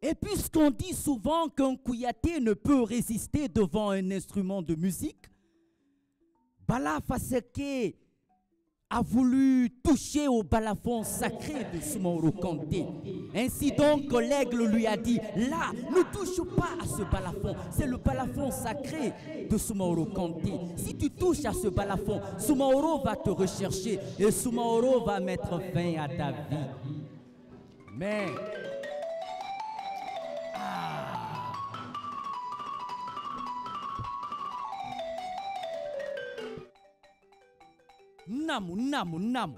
Et puisqu'on dit souvent qu'un Kouyaté ne peut résister devant un instrument de musique, Bala Faseke a voulu toucher au balafon sacré de Soumaoro Kanté. Ainsi donc, l'aigle lui a dit, là, ne touche pas à ce balafon, c'est le balafon sacré de Soumaoro Kanté. Si tu touches à ce balafon, Soumaoro va te rechercher et Soumaoro va mettre fin à ta vie. Mais... Namu, namu, namu.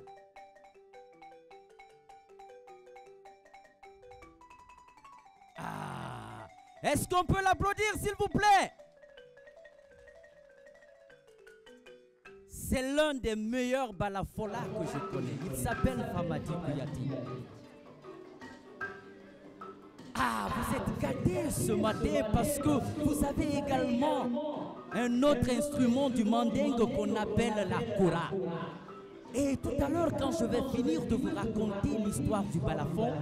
Est-ce qu'on peut l'applaudir, s'il vous plaît? C'est l'un des meilleurs balafolas que je connais. Il s'appelle Famadi Kouyaté. Vous êtes gâtés ce matin parce que vous avez également un autre instrument du mandingue qu'on appelle la kora. Et tout à l'heure, quand je vais finir de vous raconter l'histoire du balafon,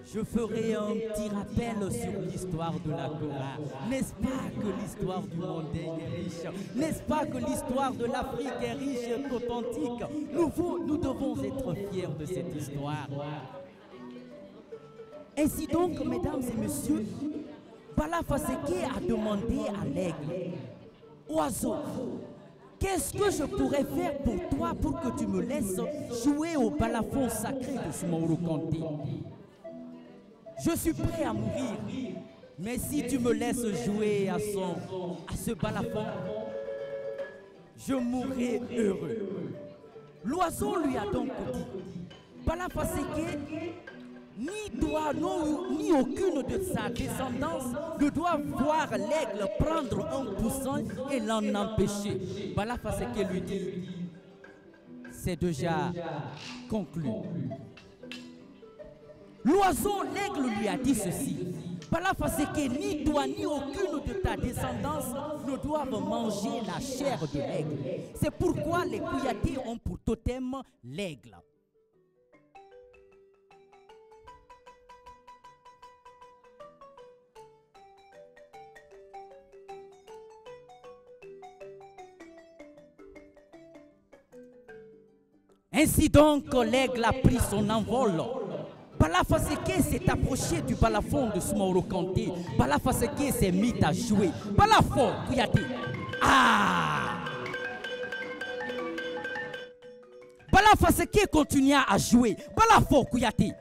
je ferai un petit rappel sur l'histoire de la kora. N'est-ce pas que l'histoire du mandingue est riche? N'est-ce pas que l'histoire de l'Afrique est riche et authentique? Nous devons être fiers de cette histoire. Ainsi donc, mesdames et messieurs, Bala Faseke a demandé à l'aigle, oiseau, qu'est-ce que je pourrais faire pour toi pour que tu me laisses jouer au balafon sacré de Soumaoro Kanté? Je suis prêt à mourir, mais si tu me laisses jouer à ce balafon, je mourrai heureux. L'oiseau lui a donc dit, Bala Faseke, ni toi, ni aucune de sa descendance ne doit voir l'aigle prendre un poussin et l'en empêcher. Bala Faseke lui dit, c'est déjà conclu. L'oiseau, l'aigle lui a dit ceci. Bala Faseke, ni toi, ni aucune de ta descendance ne doivent manger la chair de l'aigle. C'est pourquoi les Kouyatés ont pour totem l'aigle. Ainsi donc, l'aigle a pris son envol. Bala Faseke s'est approché du balafon de Soumaoro Kanté. Bala Faseke s'est mis à jouer. Balafon, Kouyaté. Bala Faseke continua à jouer. Balafon, Kouyaté.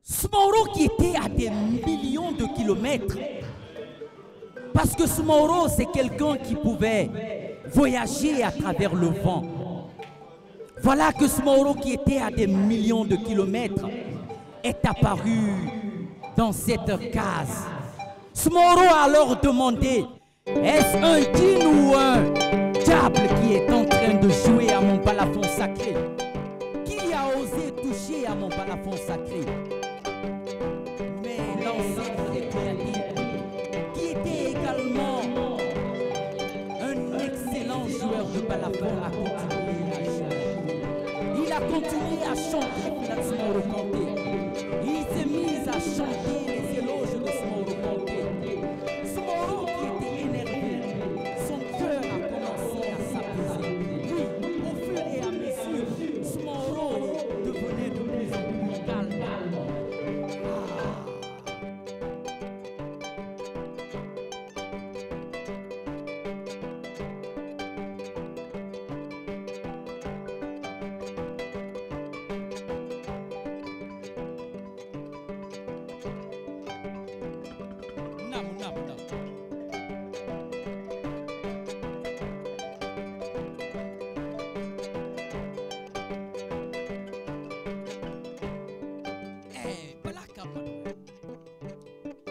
Soumaoro qui était à des millions de kilomètres, parce que Soumaoro c'est quelqu'un qui pouvait voyager à travers le vent. Voilà que Soumaoro qui était à des millions de kilomètres est apparu dans cette case. Soumaoro a alors demandé, est-ce un djinn ou un diable qui est en train de jouer à mon balafon sacré? Qui a osé toucher à mon balafon sacré? L'ancêtre des Kouyatés, qui était également un excellent joueur de balafon, a continué à jouer. Il a continué à chanter Soumaoro Kanté. Il s'est mis à chanter les éloges de Soumaoro Kanté. Soumaoro qui était énervé, son cœur a commencé à s'apaiser. Puis, au fur et à mesure, Soumaoro devenait de plus en plus calme.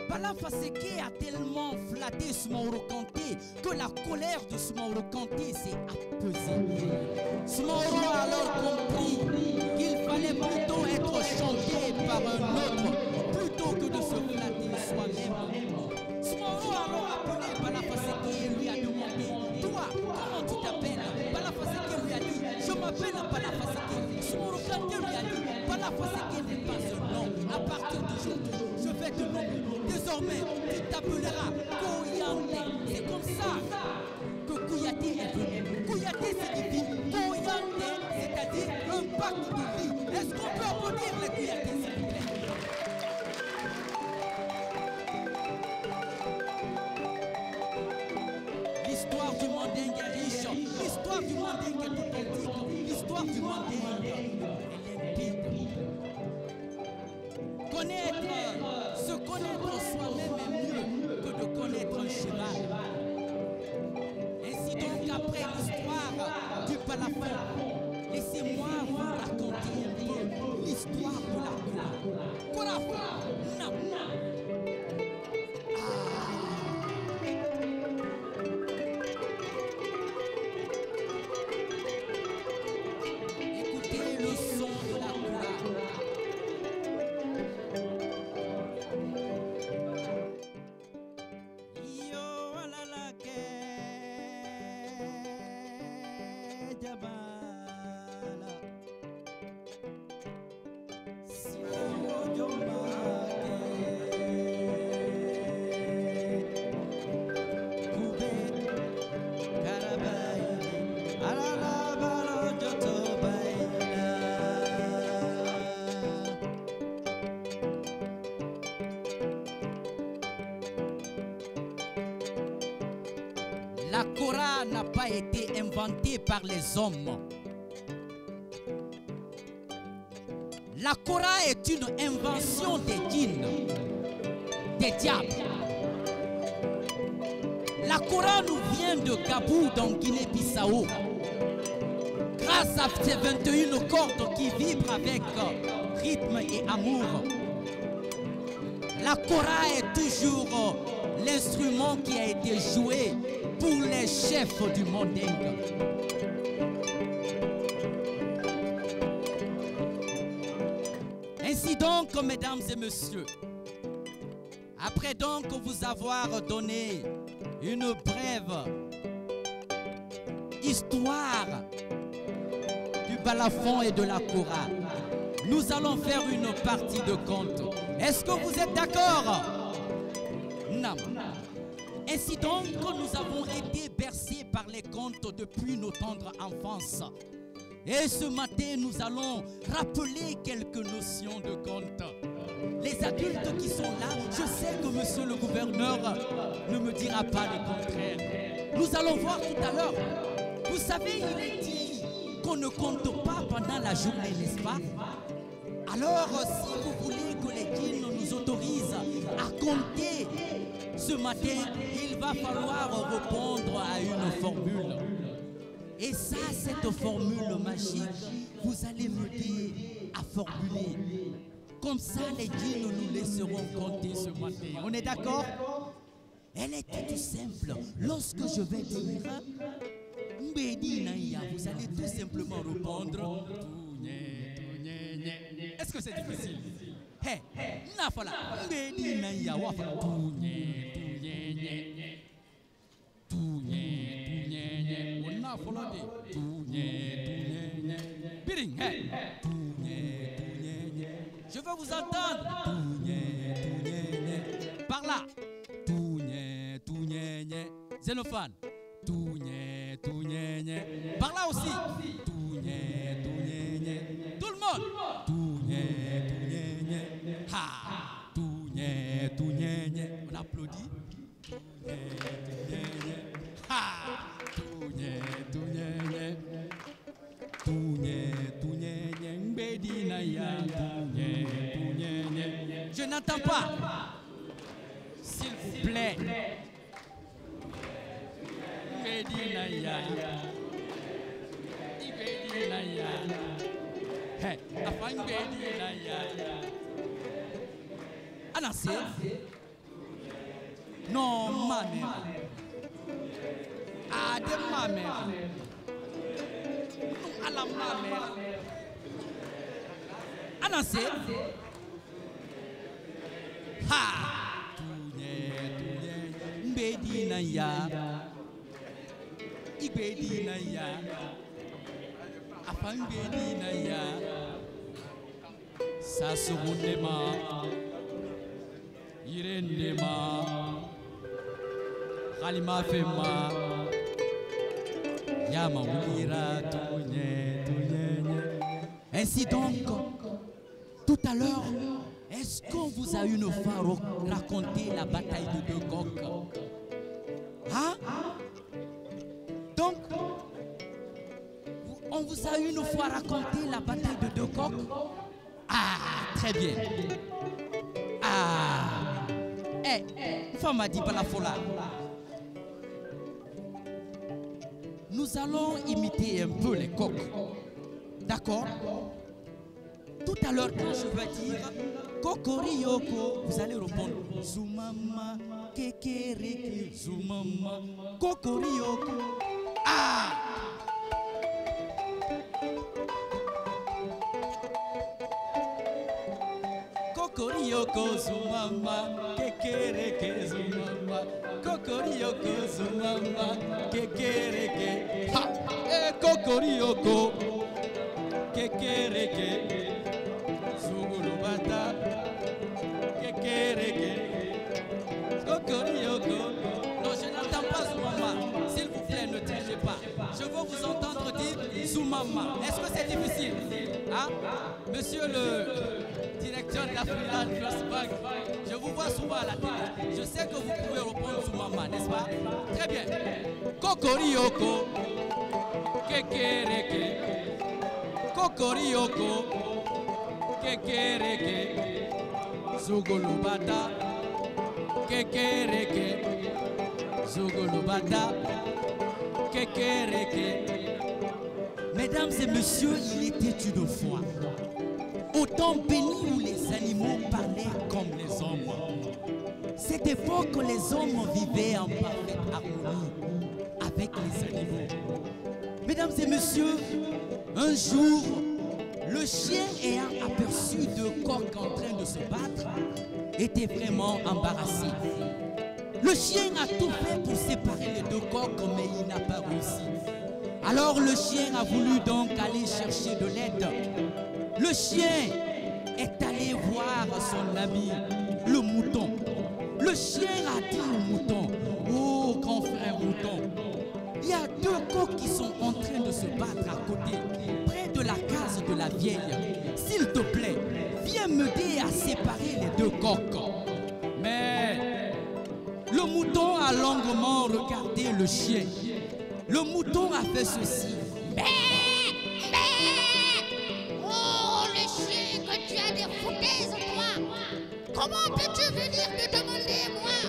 Bala Faseke a tellement flatté Soumaoro Kanté que la colère de Soumaoro Kanté s'est apaisée. Soumaoro a alors compris qu'il fallait plutôt être chanté par un autre plutôt que de se flatter soi-même. Soumaoro Faseke n'est pas un nom. À partir d'aujourd'hui, je vais te nommer. Désormais, tu t'appelleras Koyande. C'est comme ça que Kouyaté est venu. Kouyaté signifie Koyande, c'est-à-dire un pacte de vie. Est-ce qu'on peut applaudir les Kouyaté, s'il vous plaît? L'histoire du Mandingue est riche. L'histoire du Mandingue est authentique. L'histoire du Mandingue est limpide. Se connaître soi-même est mieux que de connaître un cheval. Ainsi donc, après l'histoire du Balafon, laissez-moi vous raconter un peu l'histoire de la Koura. Non. Écoutez le son de la Koura. La Koura n'a pas été inventée par les hommes. La Koura est une invention des djinns, des diables. La Koura nous vient de Gabou dans Guinée-Bissau. Grâce à ces 21 cordes qui vibrent avec rythme et amour. La Koura est toujours l'instrument qui a été joué pour les chefs du Mandingue. Ainsi donc, mesdames et messieurs, après donc vous avoir donné une brève histoire du Balafon et de la Koura, nous allons faire une partie de conte. Est-ce que vous êtes d'accord? Non. Ainsi donc, nous avons été bercés par les contes depuis nos tendres enfances. Et ce matin, nous allons rappeler quelques notions de contes. Les adultes qui sont là, je sais que monsieur le gouverneur ne me dira pas le contraire. Nous allons voir tout à l'heure. Vous savez, il est dit qu'on ne compte pas pendant la journée, n'est-ce pas? Alors, si vous voulez que les djinns nous autorisent à compter ce matin, il va falloir répondre à une formule. Et ça, cette formule magique, vous allez m'aider à formuler. Comme ça, les djinns nous laisseront compter ce matin. On est d'accord? Elle est toute simple. Lorsque je vais dire Mbedi Naya, vous allez tout simplement répondre. Est-ce que c'est difficile? Hé, Nafala, Mbedi Naya, Wafa, je veux vous entendre. Par là. Xénophane. Par là aussi. Tout le monde. Ha. On applaudit. Je n'entends pas. S'il vous plaît. Anase. Non, ma mère. Ah, de ma mère. Non, à la ma mère. Anase. Ha. Mbedi na ya. Ibedi na ya. Afang bedi na ya. Sasurundema, Irendema, Halima Fema, Yama Ulira, Ainsi donc, tout à l'heure, est-ce qu'on vous a une fois raconté la bataille de deux coqs? Hein? Donc, on vous a une fois raconté la bataille de deux coqs? Ah, très bien. Ah, femme a dit pas la fola. Nous allons imiter un peu les coqs. D'accord? Tout à l'heure, quand je vais dire Kokoriyoko, vous allez répondre Zoumama, Kekereke, Zoumama, Kokoriyoko. Ah! Kokoriyoko, Zoumama, Kekereke, Zoumama, Kokoriyoko, Zoumama, Kekereke. Ha! Kokoriyoko, Kekereke. Non, je n'entends pas Zoumama. S'il vous plaît, ne trinchez pas. Je veux vous entendre dire Zoumama. Est-ce que c'est difficile? Hein? Monsieur le directeur de la Freeland First Bank, je vous vois souvent à la télé. Je sais que vous pouvez répondre Zoumama, n'est-ce pas? Très bien. Kokoriyoko, Kekereke. Kokoriyoko, Kekereke. Zugulubata, Kekereke. Zugulubata, Kekereke. Mesdames et messieurs, il était une fois au temps béni où les animaux parlaient comme les hommes. Cette époque, les hommes vivaient en parfaite harmonie avec les animaux. Mesdames et messieurs, un jour, le chien ayant aperçu deux coqs en train de se battre était vraiment embarrassé. Le chien a tout fait pour séparer les deux coqs, mais il n'a pas réussi. Alors le chien a voulu donc aller chercher de l'aide. Le chien est allé voir son ami, le mouton. Le chien a dit au mouton, oh grand frère mouton, il y a deux coqs qui sont en train de se battre à côté, près de la case de la vieille. S'il te plaît, viens m'aider à séparer les deux coqs. Mais le mouton a longuement regardé le chien. Le mouton a fait ceci. Oh, le chien, que tu as des foutaises, toi. Comment peux-tu venir me demander, moi,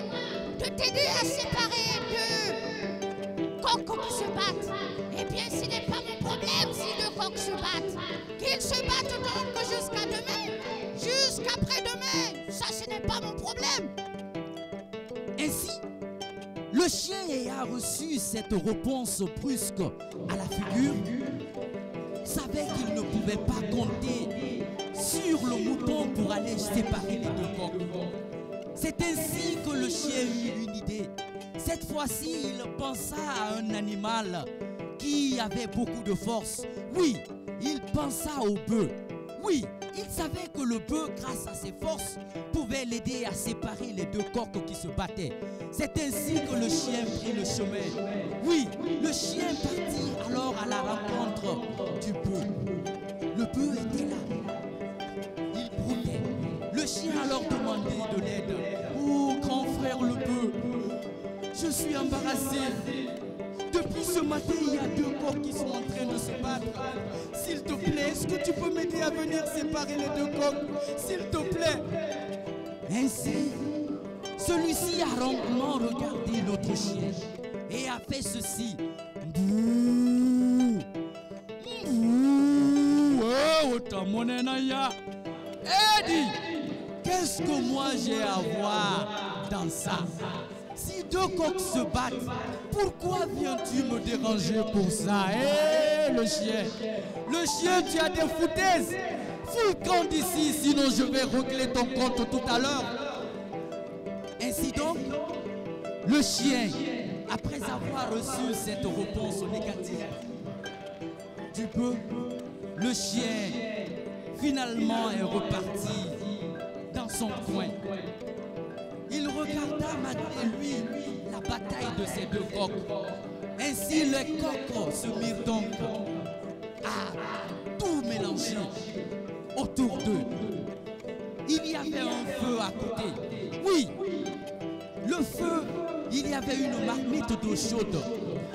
de t'aider à séparer deux coqs qui se battent? Eh bien, ce n'est pas mon problème si deux coqs se battent. Qu'ils se battent donc jusqu'à demain, jusqu'après-demain. Ça, ce n'est pas mon problème. Ainsi, le chien ayant reçu cette réponse brusque à la figure, savait qu'il ne pouvait pas compter sur le mouton pour aller séparer les deux coqs. C'est ainsi que le chien eut une idée. Cette fois-ci, il pensa à un animal qui avait beaucoup de force. Oui, il pensa au bœuf. Oui, il savait que le bœuf, grâce à ses forces, pouvait l'aider à séparer les deux coqs qui se battaient. C'est ainsi que le chien prit le chemin. Oui, le chien partit alors à la rencontre du bœuf. Le bœuf était là. Il broutait. Le chien alors demandait de l'aide. Oh, grand frère le bœuf, je suis embarrassé. Depuis ce matin, il y a deux coqs qui sont en train de se battre. S'il te plaît, est-ce que tu peux m'aider à venir séparer les deux coqs? S'il te plaît. Ainsi, celui-ci a longuement regardé l'autre chien et a fait ceci. Bouh! Bouh! Oh, Tamonenaya! Eddie! Qu'est-ce que moi j'ai à voir dans ça? Si deux coqs se battent, pourquoi viens-tu me déranger pour ça? Eh, le chien! Le chien, tu as des foutaises! Fous le camp d'ici, sinon je vais régler ton compte tout à l'heure. Ainsi donc, le chien, après avoir reçu cette réponse négative du bœuf, le chien finalement est reparti dans son coin. Il regarda malgré lui la bataille de ces deux coqs. Ainsi les coqs se mirent donc à tout mélanger autour d'eux. Il y avait un feu à côté. Oui, le feu, il y avait une marmite d'eau chaude.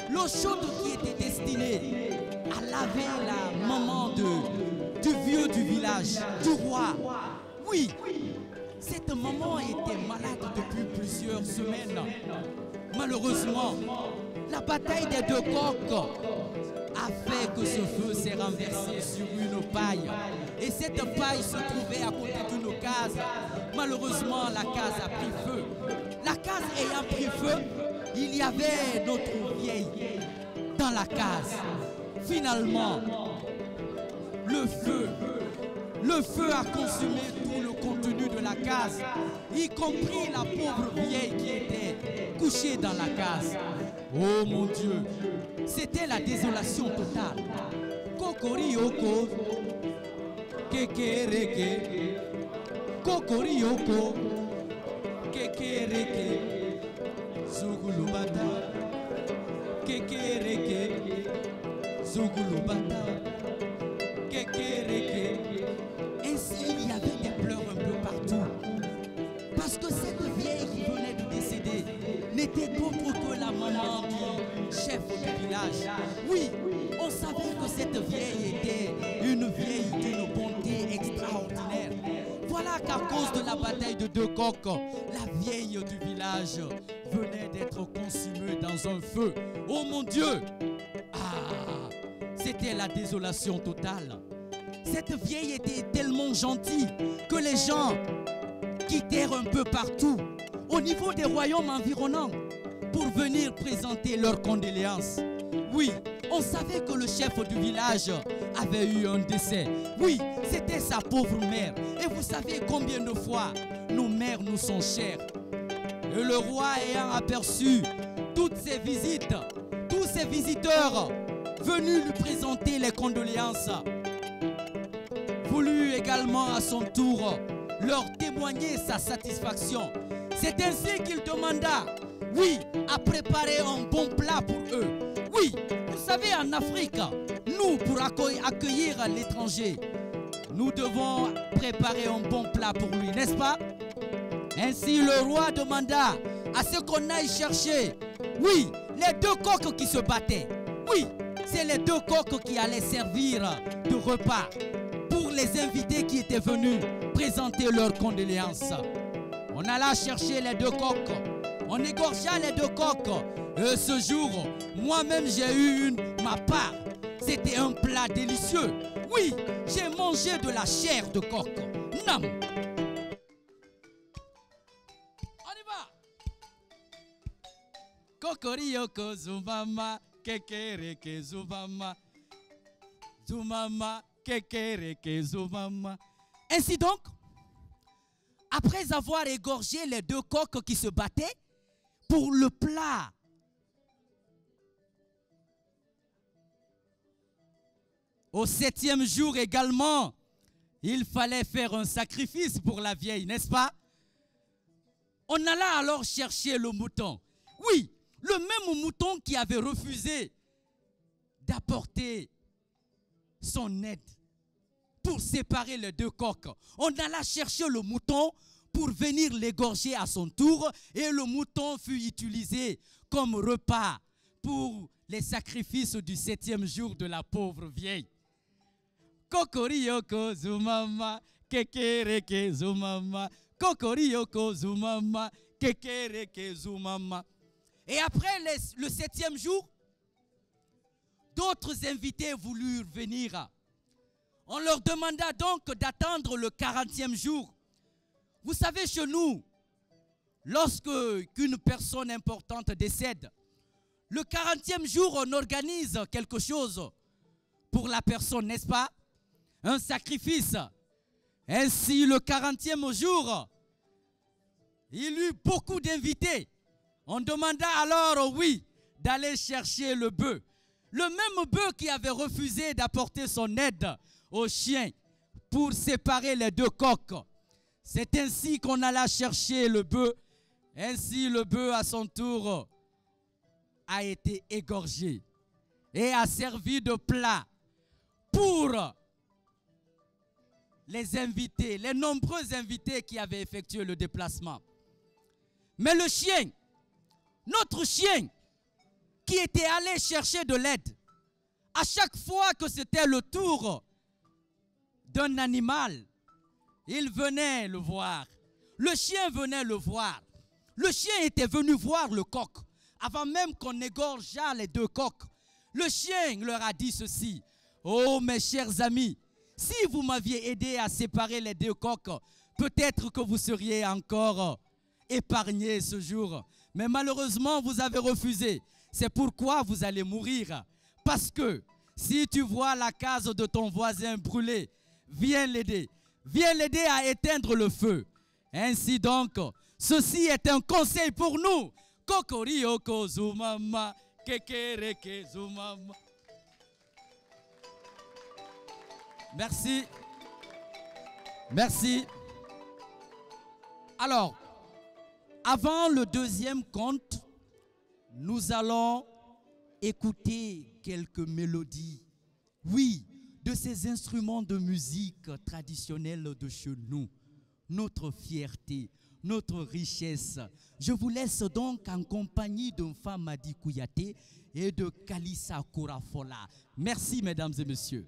L'eau chaude qui était destinée à laver la maman du vieux du village, du roi. Oui, cette maman était malade depuis plusieurs semaines. Malheureusement, la bataille des deux coqs a fait que ce feu s'est renversé sur une paille. Et cette paille se trouvait à côté d'une case. Malheureusement, la case a pris feu. La case ayant pris feu, il y avait notre vieille dans la case. Finalement, le feu a consumé tout le contenu de la case, y compris la pauvre vieille qui était couchée dans la case. Oh mon Dieu, c'était la désolation totale. Kokorioko, kekereke, kokorioko, kekereke, zugulubata, kekereke, zugulubata, kekereke. Ainsi, il y avait des pleurs un peu partout. Parce que cette vieille qui venait de décéder n'était autre que la maman du chef du village. Oui, on savait que cette vieille était une vieille d'une bonté extraordinaire. Voilà qu'à cause de la bataille de deux coqs, la vieille du village venait d'être consumée dans un feu. Oh mon Dieu! Ah, c'était la désolation totale. Cette vieille était tellement gentille que les gens quittèrent un peu partout, au niveau des royaumes environnants, pour venir présenter leurs condoléances. Oui, on savait que le chef du village avait eu un décès. Oui, c'était sa pauvre mère. Et vous savez combien de fois nos mères nous sont chères. Et le roi ayant aperçu toutes ces visites, tous ces visiteurs venus lui présenter les condoléances, voulut également à son tour leur témoigner sa satisfaction. C'est ainsi qu'il demanda, oui, à préparer un bon plat pour eux. Oui, vous savez, en Afrique, nous, pour accueillir l'étranger, nous devons préparer un bon plat pour lui, n'est-ce pas? Ainsi, le roi demanda à ce qu'on aille chercher, oui, les deux coqs qui se battaient. Oui, c'est les deux coqs qui allaient servir de repas pour les invités qui étaient venus présenter leurs condoléances. On alla chercher les deux coqs, on égorgea les deux coqs. Et ce jour, moi-même j'ai eu ma part. C'était un plat délicieux. Oui, j'ai mangé de la chair de coq. Nam. On y va. Kokorioko zumama kekereke zumama zumama kekereke zumama. Ainsi donc, après avoir égorgé les deux coqs qui se battaient pour le plat, au 7e jour également, il fallait faire un sacrifice pour la vieille, n'est-ce pas? On alla alors chercher le mouton. Oui, le même mouton qui avait refusé d'apporter son aide pour séparer les deux coqs. On alla chercher le mouton pour venir l'égorger à son tour et le mouton fut utilisé comme repas pour les sacrifices du 7e jour de la pauvre vieille. Kokorioko zumama kekereke zumama kokorioko zumama kekereke zumama. Et après le 7e jour, d'autres invités voulurent venir. On leur demanda donc d'attendre le 40e jour. Vous savez, chez nous, lorsque qu'une personne importante décède, le 40e jour, on organise quelque chose pour la personne, n'est-ce pas? Un sacrifice. Ainsi, le 40e jour, il y eut beaucoup d'invités. On demanda alors, oui, d'aller chercher le bœuf. Le même bœuf qui avait refusé d'apporter son aide au chien pour séparer les deux coqs. C'est ainsi qu'on alla chercher le bœuf. Ainsi le bœuf à son tour a été égorgé et a servi de plat pour les invités, les nombreux invités qui avaient effectué le déplacement. Mais le chien, notre chien, qui était allé chercher de l'aide, à chaque fois que c'était le tour d'un animal, il venait le voir. Le chien venait le voir. Le chien était venu voir le coq. Avant même qu'on égorgeât les deux coqs, le chien leur a dit ceci: oh mes chers amis, si vous m'aviez aidé à séparer les deux coqs, peut-être que vous seriez encore épargnés ce jour. Mais malheureusement, vous avez refusé. C'est pourquoi vous allez mourir. Parce que si tu vois la case de ton voisin brûler, viens l'aider. Viens l'aider à éteindre le feu. Ainsi donc, ceci est un conseil pour nous. Kokorioko zumama, kekereke zumama. Merci. Merci. Alors, avant le deuxième conte, nous allons écouter quelques mélodies. Oui, de ces instruments de musique traditionnels de chez nous. Notre fierté, notre richesse. Je vous laisse donc en compagnie d'un Famadi Kouyaté et de Kalissa Kourafola. Merci mesdames et messieurs.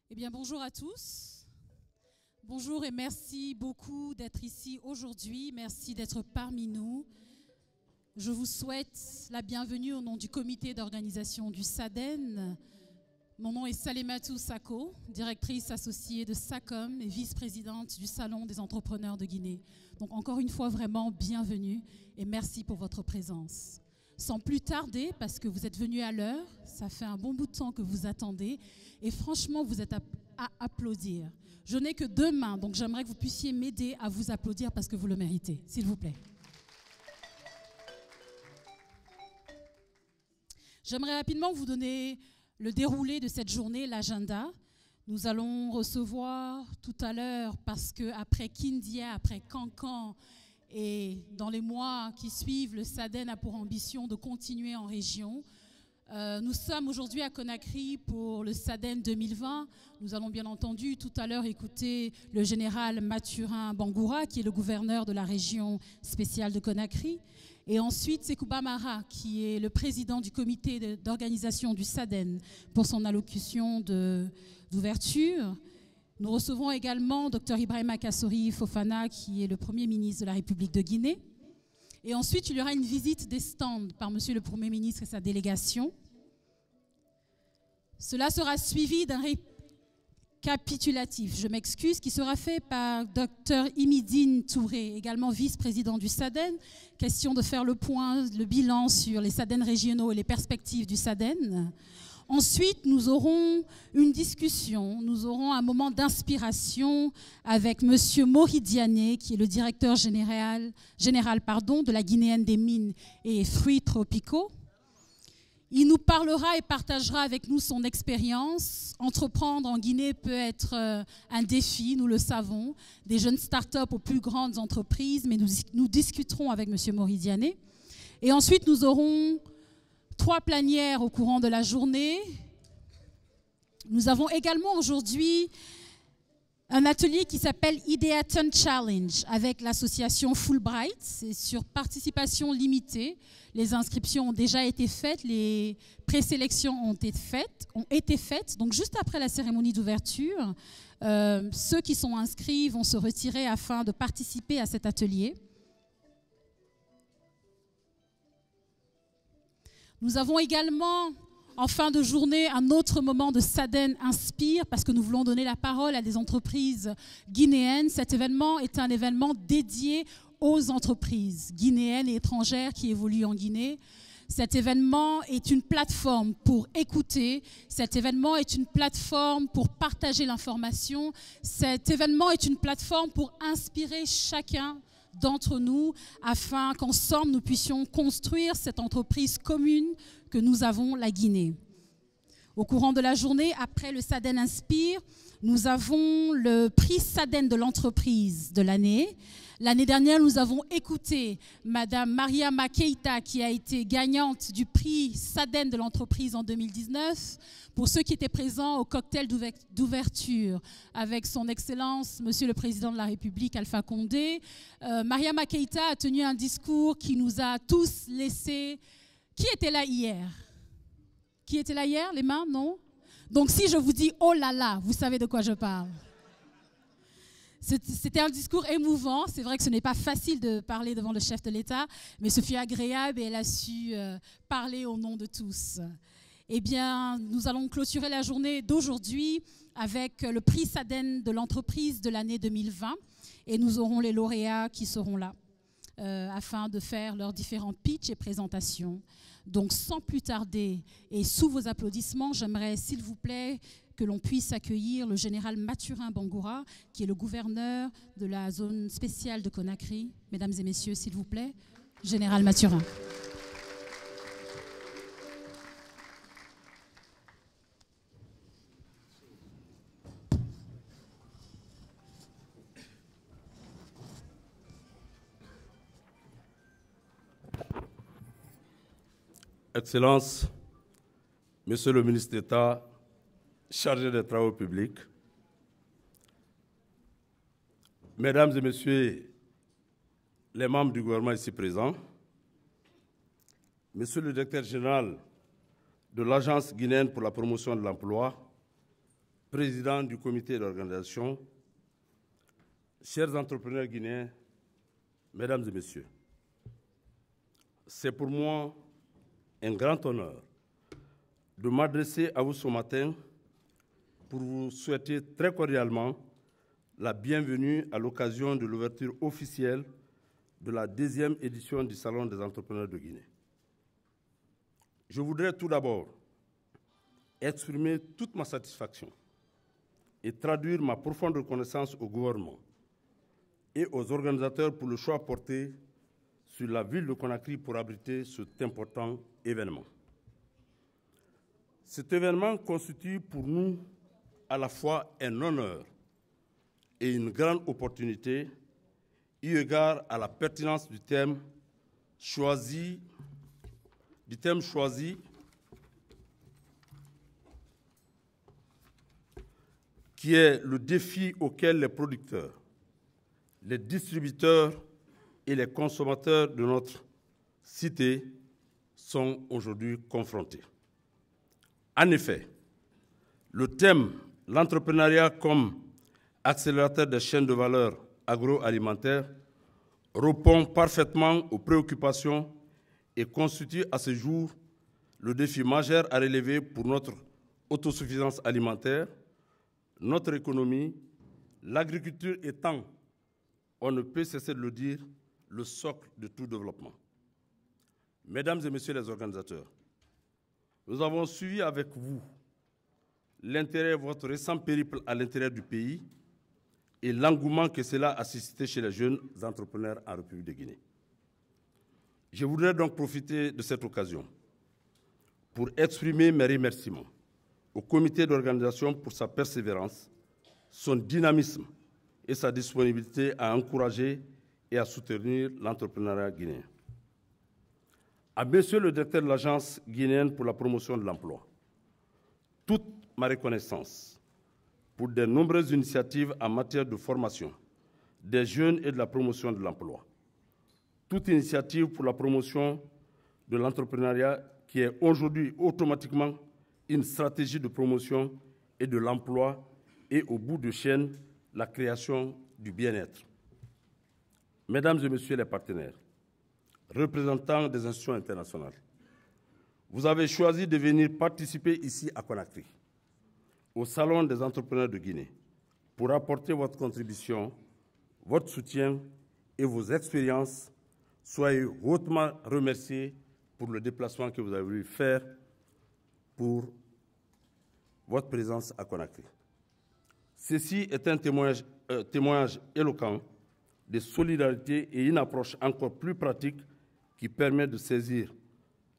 Eh bien, bonjour à tous. Bonjour et merci beaucoup d'être ici aujourd'hui. Merci d'être parmi nous. Je vous souhaite la bienvenue au nom du comité d'organisation du SADEN. Mon nom est Salematou Sako, directrice associée de SACOM et vice-présidente du Salon des entrepreneurs de Guinée. Donc encore une fois, vraiment bienvenue et merci pour votre présence. Sans plus tarder, parce que vous êtes venus à l'heure, ça fait un bon bout de temps que vous attendez, et franchement, vous êtes à applaudir. Je n'ai que 2 mains, donc j'aimerais que vous puissiez m'aider à vous applaudir parce que vous le méritez, s'il vous plaît. J'aimerais rapidement vous donner le déroulé de cette journée, l'agenda. Nous allons recevoir tout à l'heure, parce qu'après Kindia, après Cancan, et dans les mois qui suivent, le SADEN a pour ambition de continuer en région. Nous sommes aujourd'hui à Conakry pour le SADEN 2020. Nous allons bien entendu tout à l'heure écouter le général Mathurin Bangoura, qui est le gouverneur de la région spéciale de Conakry. Et ensuite, Sekouba Mara, qui est le président du comité d'organisation du SADEN, pour son allocution d'ouverture. Nous recevons également Dr Ibrahima Kassori Fofana, qui est le Premier ministre de la République de Guinée. Et ensuite, il y aura une visite des stands par Monsieur le Premier ministre et sa délégation. Cela sera suivi d'un... récapitulatif, je m'excuse, qui sera fait par Dr Imidine Touré, également vice-président du SADEN. Question de faire le point, le bilan sur les SADEN régionaux et les perspectives du SADEN. Ensuite, nous aurons une discussion, nous aurons un moment d'inspiration avec M. Mori Diané, qui est le directeur général de la Guinéenne des mines et fruits tropicaux. Il nous parlera et partagera avec nous son expérience. Entreprendre en Guinée peut être un défi, nous le savons, des jeunes start-up aux plus grandes entreprises, mais nous discuterons avec M. Mori Diané. Et ensuite, nous aurons 3 plénières au courant de la journée. Nous avons également aujourd'hui un atelier qui s'appelle Ideaton Challenge avec l'association Fulbright. C'est sur participation limitée. Les inscriptions ont déjà été faites, les présélections ont été faites. Donc juste après la cérémonie d'ouverture, ceux qui sont inscrits vont se retirer afin de participer à cet atelier. Nous avons également, en fin de journée, un autre moment de SADEN Inspire, parce que nous voulons donner la parole à des entreprises guinéennes. Cet événement est un événement dédié aux entreprises guinéennes et étrangères qui évoluent en Guinée. Cet événement est une plateforme pour écouter, cet événement est une plateforme pour partager l'information, cet événement est une plateforme pour inspirer chacun d'entre nous afin qu'ensemble nous puissions construire cette entreprise commune que nous avons, la Guinée. Au courant de la journée, après le SADEN Inspire, nous avons le prix SADEN de l'entreprise de l'année. L'année dernière, nous avons écouté Madame Mariama Keïta, qui a été gagnante du prix SADEN de l'entreprise en 2019. Pour ceux qui étaient présents au cocktail d'ouverture avec son Excellence, Monsieur le Président de la République, Alpha Condé, Mariama Keïta a tenu un discours qui nous a tous laissés. Qui était là hier? Qui était là hier? Les mains? Non? Donc si je vous dis « oh là là », vous savez de quoi je parle. C'était un discours émouvant. C'est vrai que ce n'est pas facile de parler devant le chef de l'État, mais ce fut agréable et elle a su parler au nom de tous. Eh bien, nous allons clôturer la journée d'aujourd'hui avec le prix SADEN de l'entreprise de l'année 2020 et nous aurons les lauréats qui seront là afin de faire leurs différents pitchs et présentations. Donc, sans plus tarder et sous vos applaudissements, j'aimerais, s'il vous plaît, que l'on puisse accueillir le général Mathurin Bangoura, qui est le gouverneur de la zone spéciale de Conakry. Mesdames et messieurs, s'il vous plaît, général Mathurin. Excellences, Monsieur le ministre d'État, chargé des Travaux publics, Mesdames et Messieurs les membres du gouvernement ici présents, Monsieur le directeur général de l'Agence guinéenne pour la promotion de l'emploi, président du comité d'organisation, chers entrepreneurs guinéens, Mesdames et Messieurs, c'est pour moi un grand honneur de m'adresser à vous ce matin pour vous souhaiter très cordialement la bienvenue à l'occasion de l'ouverture officielle de la 2e édition du Salon des entrepreneurs de Guinée. Je voudrais tout d'abord exprimer toute ma satisfaction et traduire ma profonde reconnaissance au gouvernement et aux organisateurs pour le choix porté sur la ville de Conakry pour abriter cet important événement. Cet événement constitue pour nous à la fois un honneur et une grande opportunité, eu égard à la pertinence du thème choisi, qui est le défi auquel les producteurs, les distributeurs et les consommateurs de notre cité sont aujourd'hui confrontés. En effet, le thème « L'entrepreneuriat comme accélérateur des chaînes de valeur agroalimentaires » répond parfaitement aux préoccupations et constitue à ce jour le défi majeur à relever pour notre autosuffisance alimentaire, notre économie, l'agriculture étant, on ne peut cesser de le dire, le socle de tout développement. Mesdames et messieurs les organisateurs, nous avons suivi avec vous l'intérêt de votre récent périple à l'intérieur du pays et l'engouement que cela a suscité chez les jeunes entrepreneurs en République de Guinée. Je voudrais donc profiter de cette occasion pour exprimer mes remerciements au comité d'organisation pour sa persévérance, son dynamisme et sa disponibilité à encourager et à soutenir l'entrepreneuriat guinéen. À monsieur le directeur de l'Agence guinéenne pour la promotion de l'emploi, toute ma reconnaissance pour de nombreuses initiatives en matière de formation des jeunes et de la promotion de l'emploi. Toute initiative pour la promotion de l'entrepreneuriat qui est aujourd'hui automatiquement une stratégie de promotion et de l'emploi et au bout de chaîne, la création du bien-être. Mesdames et messieurs les partenaires, représentants des institutions internationales, vous avez choisi de venir participer ici à Conakry, au Salon des entrepreneurs de Guinée, pour apporter votre contribution, votre soutien et vos expériences. Soyez hautement remerciés pour le déplacement que vous avez voulu faire pour votre présence à Conakry. Ceci est un témoignage éloquent de solidarité et une approche encore plus pratique qui permet de saisir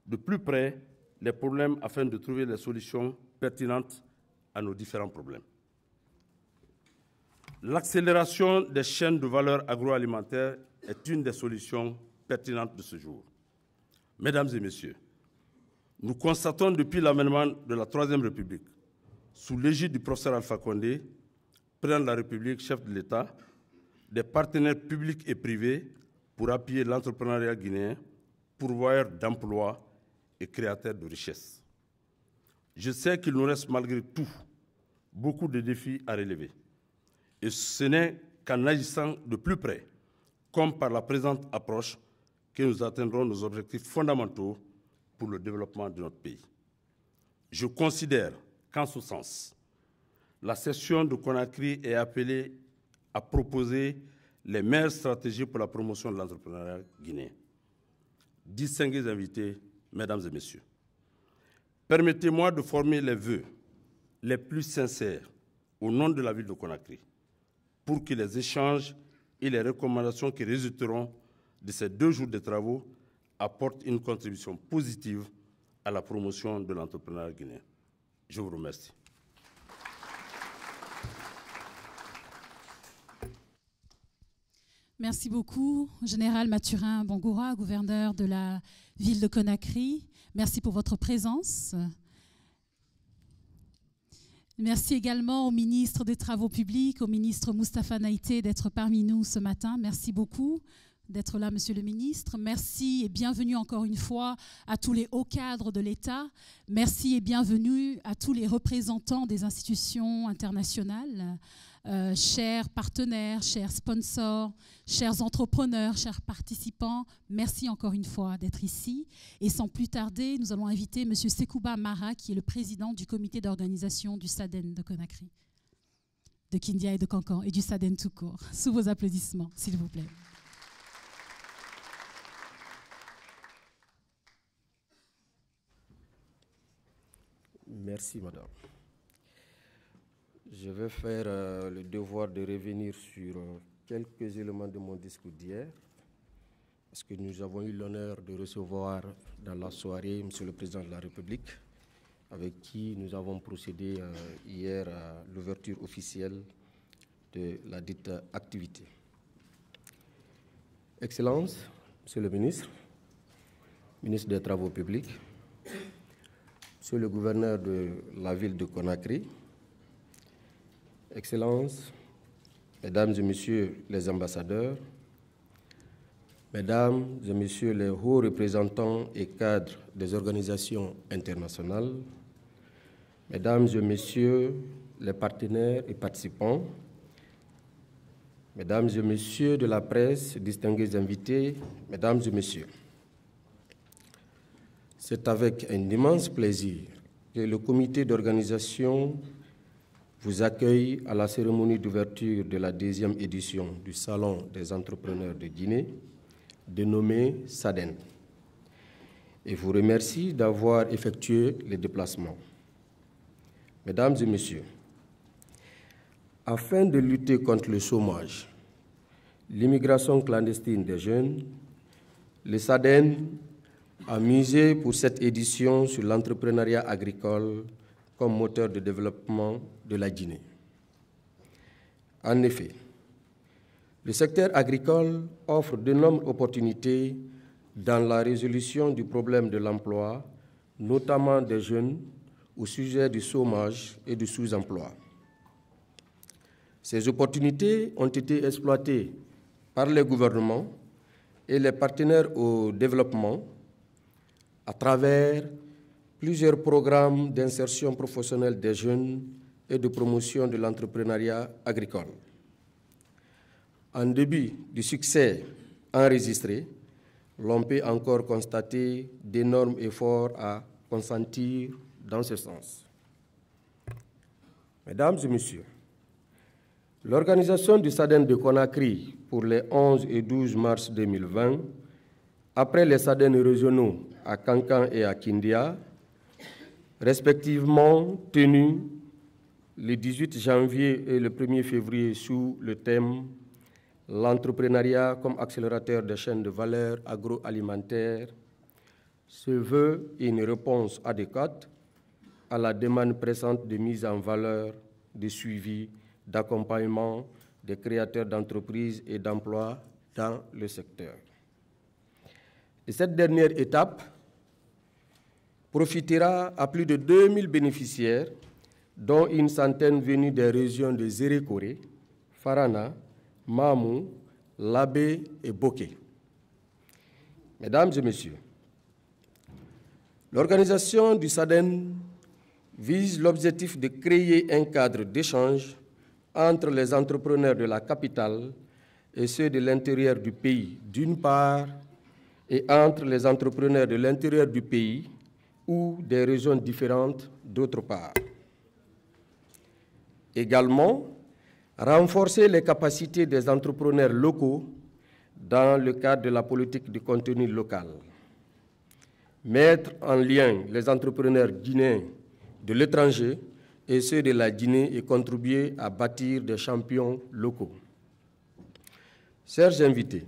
de plus près les problèmes afin de trouver les solutions pertinentes à nos différents problèmes. L'accélération des chaînes de valeur agroalimentaire est une des solutions pertinentes de ce jour. Mesdames et messieurs, nous constatons depuis l'avènement de la Troisième République, sous l'égide du professeur Alpha Condé, président de la République, chef de l'État, des partenaires publics et privés pour appuyer l'entrepreneuriat guinéen, pourvoyeur d'emplois et créateur de richesses. Je sais qu'il nous reste malgré tout beaucoup de défis à relever. Et ce n'est qu'en agissant de plus près, comme par la présente approche, que nous atteindrons nos objectifs fondamentaux pour le développement de notre pays. Je considère qu'en ce sens, la session de Conakry est appelée à proposer les meilleures stratégies pour la promotion de l'entrepreneuriat guinéen. Distingués invités, mesdames et messieurs, permettez-moi de former les vœux les plus sincères au nom de la ville de Conakry pour que les échanges et les recommandations qui résulteront de ces 2 jours de travaux apportent une contribution positive à la promotion de l'entrepreneuriat guinéen. Je vous remercie. Merci beaucoup, Général Mathurin Bangoura, gouverneur de la ville de Conakry. Merci pour votre présence. Merci également au ministre des Travaux publics, au ministre Moustapha Naïté d'être parmi nous ce matin. Merci beaucoup d'être là, Monsieur le ministre. Merci et bienvenue encore une fois à tous les hauts cadres de l'État. Merci et bienvenue à tous les représentants des institutions internationales. Chers partenaires, chers sponsors, chers entrepreneurs, chers participants, merci encore une fois d'être ici. Et sans plus tarder, nous allons inviter M. Sekouba Mara, qui est le président du comité d'organisation du SADEN de Conakry, de Kindia et de Kankan, et du SADEN tout court. Sous vos applaudissements, s'il vous plaît. Merci, madame. Je vais faire le devoir de revenir sur quelques éléments de mon discours d'hier, parce que nous avons eu l'honneur de recevoir dans la soirée M. le Président de la République, avec qui nous avons procédé hier à l'ouverture officielle de la dite activité. Excellences, Monsieur le ministre, ministre des Travaux publics, Monsieur le gouverneur de la ville de Conakry, Excellences, Mesdames et Messieurs les ambassadeurs, Mesdames et Messieurs les hauts représentants et cadres des organisations internationales, Mesdames et Messieurs les partenaires et participants, Mesdames et Messieurs de la presse, distingués invités, Mesdames et Messieurs, c'est avec un immense plaisir que le comité d'organisation vous accueille à la cérémonie d'ouverture de la 2e édition du Salon des entrepreneurs de Guinée, dénommé SADEN, et vous remercie d'avoir effectué les déplacements. Mesdames et messieurs, afin de lutter contre le chômage, l'immigration clandestine des jeunes, le SADEN a misé pour cette édition sur l'entrepreneuriat agricole comme moteur de développement de la Guinée. En effet, le secteur agricole offre d'énormes opportunités dans la résolution du problème de l'emploi, notamment des jeunes au sujet du chômage et du sous-emploi. Ces opportunités ont été exploitées par les gouvernements et les partenaires au développement à travers plusieurs programmes d'insertion professionnelle des jeunes et de promotion de l'entrepreneuriat agricole. En dépit du succès enregistré, l'on peut encore constater d'énormes efforts à consentir dans ce sens. Mesdames et messieurs, l'organisation du SADEN de Conakry pour les 11 et 12 mars 2020, après les SADEN régionaux à Kankan et à Kindia, respectivement tenus le 18 janvier et le 1er février sous le thème « L'entrepreneuriat comme accélérateur des chaînes de valeur agroalimentaire », se veut une réponse adéquate à la demande pressante de mise en valeur, de suivi, d'accompagnement des créateurs d'entreprises et d'emplois dans le secteur. Et cette dernière étape profitera à plus de 2000 bénéficiaires, dont une centaine venus des régions de Zérékoré, Farana, Mamou, Labé et Boké. Mesdames et messieurs, l'organisation du SADEN vise l'objectif de créer un cadre d'échange entre les entrepreneurs de la capitale et ceux de l'intérieur du pays, d'une part, et entre les entrepreneurs de l'intérieur du pays ou des régions différentes, d'autre part. Également, renforcer les capacités des entrepreneurs locaux dans le cadre de la politique de contenu local. Mettre en lien les entrepreneurs guinéens de l'étranger et ceux de la Guinée et contribuer à bâtir des champions locaux. Chers invités,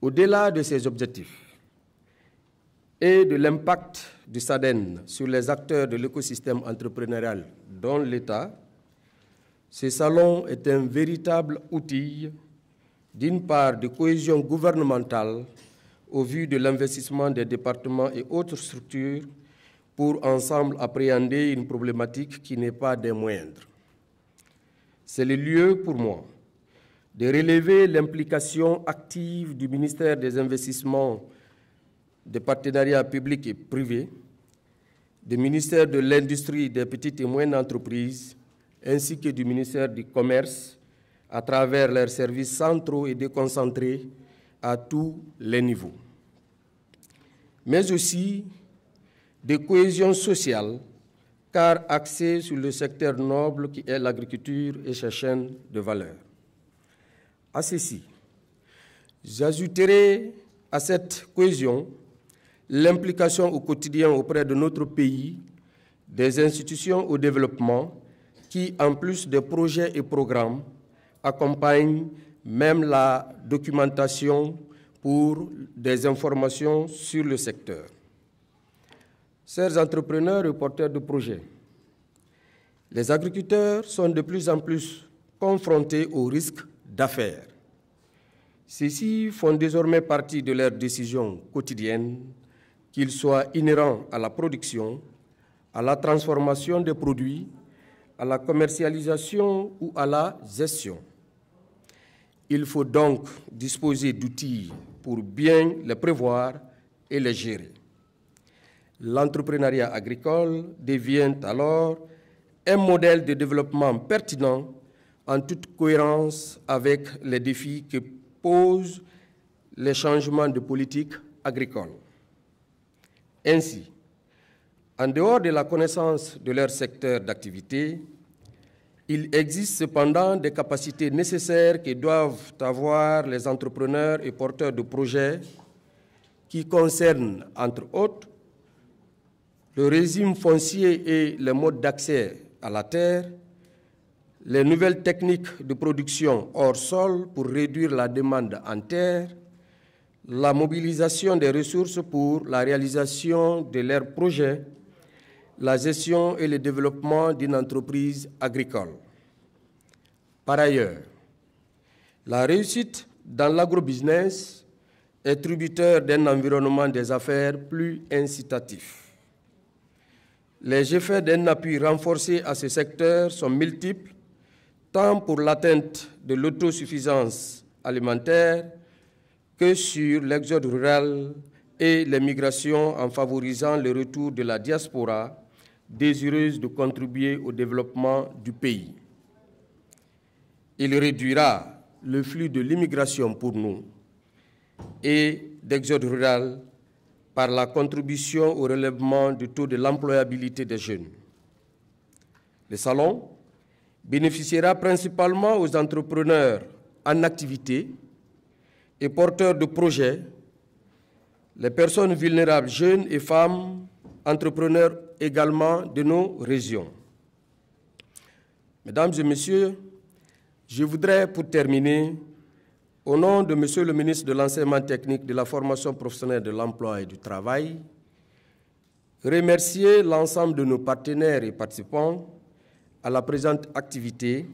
au-delà de ces objectifs et de l'impact du SADEN sur les acteurs de l'écosystème entrepreneurial, dont l'État, ce salon est un véritable outil, d'une part, de cohésion gouvernementale au vu de l'investissement des départements et autres structures pour ensemble appréhender une problématique qui n'est pas des moindres. C'est le lieu pour moi de relever l'implication active du ministère des Investissements, des Partenariats publics et privés, du ministère de l'Industrie, des petites et moyennes entreprises, ainsi que du ministère du Commerce, à travers leurs services centraux et déconcentrés à tous les niveaux. Mais aussi de cohésion sociale, car axée sur le secteur noble qui est l'agriculture et ses chaînes de valeur. À ceci, j'ajouterai à cette cohésion l'implication au quotidien auprès de notre pays des institutions au développement qui, en plus des projets et programmes, accompagnent même la documentation pour des informations sur le secteur. Chers entrepreneurs et porteurs de projets, les agriculteurs sont de plus en plus confrontés aux risques d'affaires. Ceux-ci font désormais partie de leurs décisions quotidiennes, qu'ils soient inhérents à la production, à la transformation des produits, à la commercialisation ou à la gestion. Il faut donc disposer d'outils pour bien les prévoir et les gérer. L'entrepreneuriat agricole devient alors un modèle de développement pertinent en toute cohérence avec les défis que posent les changements de politique agricole. Ainsi, en dehors de la connaissance de leur secteur d'activité, Il existe cependant des capacités nécessaires que doivent avoir les entrepreneurs et porteurs de projets qui concernent, entre autres, le régime foncier et les modes d'accès à la terre, les nouvelles techniques de production hors sol pour réduire la demande en terre, la mobilisation des ressources pour la réalisation de leurs projets, la gestion et le développement d'une entreprise agricole. Par ailleurs, la réussite dans l'agrobusiness est tributaire d'un environnement des affaires plus incitatif. Les effets d'un appui renforcé à ce secteur sont multiples, tant pour l'atteinte de l'autosuffisance alimentaire que sur l'exode rural et les migrations en favorisant le retour de la diaspora désireuse de contribuer au développement du pays. Il réduira le flux de l'immigration pour nous et d'exode rural par la contribution au relèvement du taux de l'employabilité des jeunes. Le salon bénéficiera principalement aux entrepreneurs en activité et porteurs de projets, les personnes vulnérables, jeunes et femmes, entrepreneurs également de nos régions. Mesdames et messieurs, je voudrais pour terminer, au nom de Monsieur le ministre de l'Enseignement technique, de la formation professionnelle, de l'emploi et du travail, remercier l'ensemble de nos partenaires et participants à la présente activité.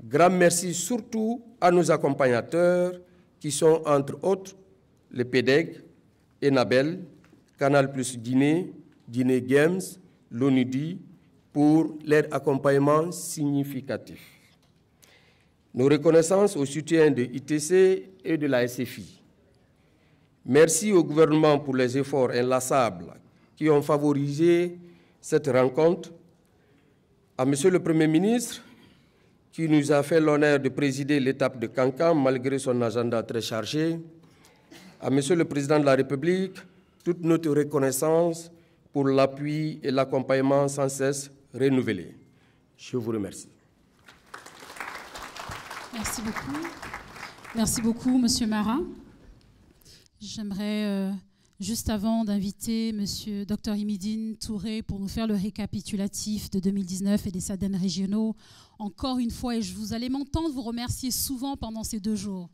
Grand merci surtout à nos accompagnateurs qui sont entre autres le PEDEG, Enabel, Canal Plus Guinée, Guinée Games, l'ONUDI pour leur accompagnement significatif. Nos reconnaissances au soutien de ITC et de la SFI. Merci au gouvernement pour les efforts inlassables qui ont favorisé cette rencontre, à Monsieur le Premier ministre, qui nous a fait l'honneur de présider l'étape de Cancan malgré son agenda très chargé, à Monsieur le Président de la République, toute notre reconnaissance pour l'appui et l'accompagnement sans cesse renouvelé. Je vous remercie. Merci beaucoup. Merci beaucoup, Monsieur Marat. J'aimerais, juste avant d'inviter Monsieur Dr Imidine Touré pour nous faire le récapitulatif de 2019 et des SADEN régionaux, encore une fois, et vous allez m'entendre vous remercier souvent pendant ces 2 jours.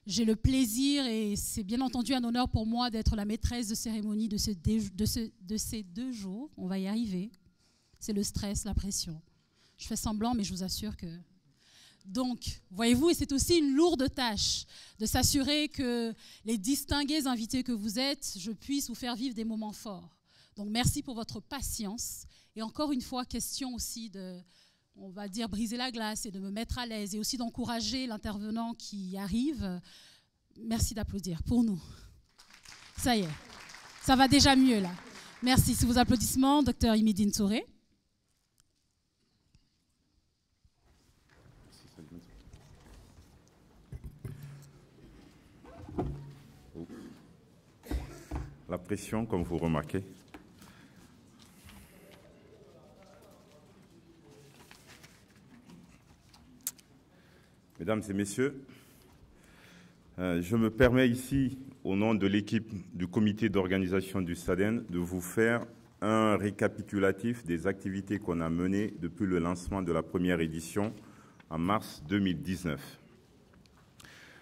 J'ai le plaisir, et c'est bien entendu un honneur pour moi d'être la maîtresse de cérémonie de ces 2 jours. On va y arriver. C'est le stress, la pression. Je fais semblant, mais je vous assure que... Donc, voyez-vous, et c'est aussi une lourde tâche de s'assurer que les distingués invités que vous êtes, je puisse vous faire vivre des moments forts. Donc, merci pour votre patience. Et encore une fois, question aussi de, on va dire, briser la glace et de me mettre à l'aise et aussi d'encourager l'intervenant qui arrive. Merci d'applaudir pour nous. Ça y est, ça va déjà mieux là. Merci. Sous vos applaudissements, Dr Imidine Touré. La pression, comme vous remarquez. Mesdames et messieurs, je me permets ici, au nom de l'équipe du comité d'organisation du SADEN, de vous faire un récapitulatif des activités qu'on a menées depuis le lancement de la première édition en mars 2019.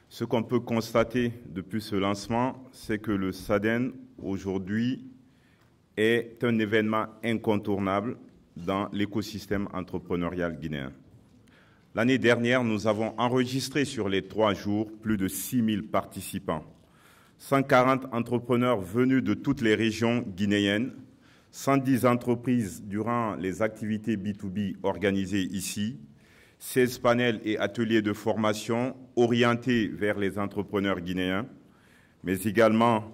Ce qu'on peut constater depuis ce lancement, c'est que le SADEN, aujourd'hui, est un événement incontournable dans l'écosystème entrepreneurial guinéen. L'année dernière, nous avons enregistré sur les 3 jours plus de 6000 participants, 140 entrepreneurs venus de toutes les régions guinéennes, 110 entreprises durant les activités B2B organisées ici, 16 panels et ateliers de formation orientés vers les entrepreneurs guinéens, mais également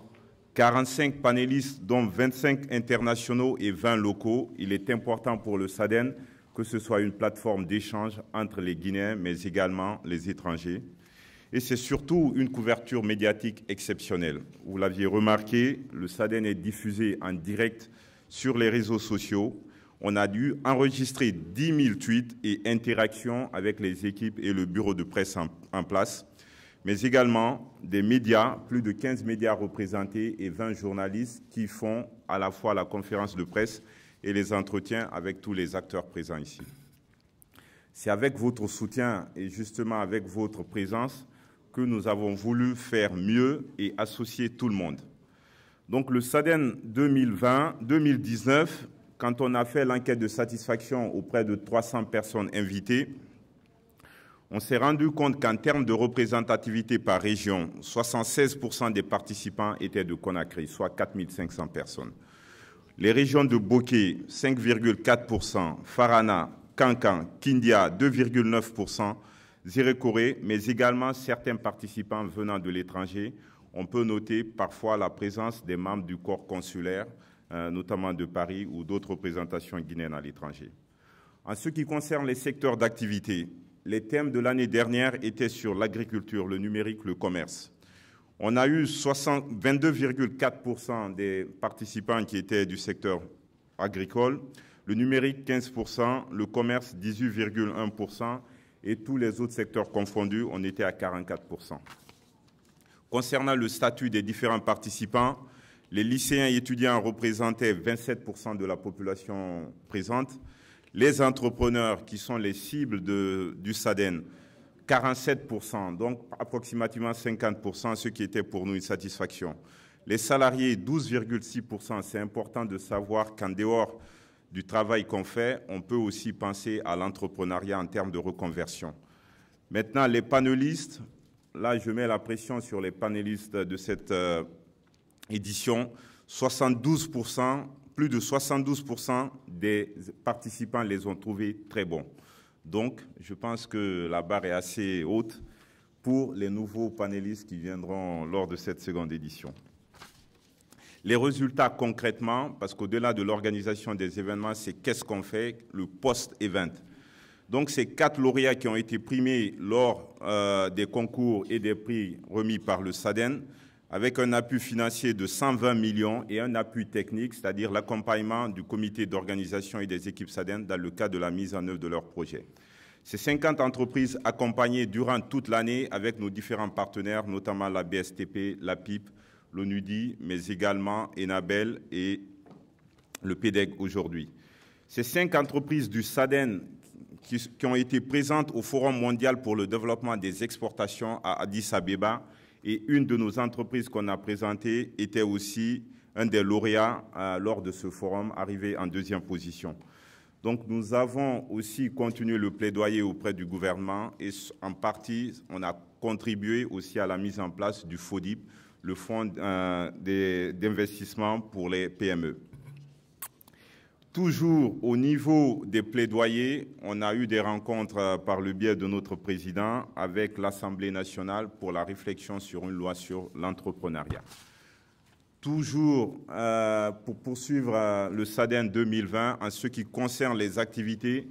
45 panélistes, dont 25 internationaux et 20 locaux. Il est important pour le SADEN que ce soit une plateforme d'échange entre les Guinéens, mais également les étrangers. Et c'est surtout une couverture médiatique exceptionnelle. Vous l'aviez remarqué, le SADEN est diffusé en direct sur les réseaux sociaux. on a dû enregistrer 10 000 tweets et interactions avec les équipes et le bureau de presse en place, mais également des médias, plus de 15 médias représentés et 20 journalistes qui font à la fois la conférence de presse et les entretiens avec tous les acteurs présents ici. C'est avec votre soutien et justement avec votre présence que nous avons voulu faire mieux et associer tout le monde. Donc le SADEN 2020-2019, quand on a fait l'enquête de satisfaction auprès de 300 personnes invitées, on s'est rendu compte qu'en termes de représentativité par région, 76% des participants étaient de Conakry, soit 4 500 personnes. Les régions de Bokeh, 5,4%, Farana, Kankan, Kindia, 2,9%, Zérekoré, mais également certains participants venant de l'étranger. On peut noter parfois la présence des membres du corps consulaire, notamment de Paris ou d'autres représentations guinéennes à l'étranger. En ce qui concerne les secteurs d'activité, les thèmes de l'année dernière étaient sur l'agriculture, le numérique, le commerce. On a eu 22,4% des participants qui étaient du secteur agricole, le numérique 15%, le commerce 18,1% et tous les autres secteurs confondus, on était à 44%. Concernant le statut des différents participants, les lycéens et étudiants représentaient 27% de la population présente. Les entrepreneurs, qui sont les cibles du SADEN, 47%, donc approximativement 50%, ce qui était pour nous une satisfaction. Les salariés, 12,6%. C'est important de savoir qu'en dehors du travail qu'on fait, on peut aussi penser à l'entrepreneuriat en termes de reconversion. Maintenant, les panélistes, là je mets la pression sur les panélistes de cette édition, 72%, plus de 72% des participants les ont trouvés très bons. Donc, je pense que la barre est assez haute pour les nouveaux panélistes qui viendront lors de cette seconde édition. Les résultats concrètement, parce qu'au-delà de l'organisation des événements, c'est qu'est-ce qu'on fait, le post-event. Donc, ces 4 lauréats qui ont été primés lors des concours et des prix remis par le SADEN, avec un appui financier de 120 millions et un appui technique, c'est-à-dire l'accompagnement du comité d'organisation et des équipes SADEN dans le cadre de la mise en œuvre de leurs projets. Ces 50 entreprises accompagnées durant toute l'année avec nos différents partenaires, notamment la BSTP, la PIP, l'ONUDI, mais également Enabel et le PEDEG aujourd'hui. Ces 5 entreprises du SADEN qui ont été présentes au Forum mondial pour le développement des exportations à Addis Abeba, et une de nos entreprises qu'on a présentée était aussi un des lauréats lors de ce forum, arrivé en 2e position. Donc nous avons aussi continué le plaidoyer auprès du gouvernement et en partie, on a contribué aussi à la mise en place du FODIP, le Fonds d'investissement pour les PME. Toujours au niveau des plaidoyers, on a eu des rencontres par le biais de notre président avec l'Assemblée nationale pour la réflexion sur une loi sur l'entrepreneuriat. Toujours pour poursuivre le SADEN 2020, en ce qui concerne les activités,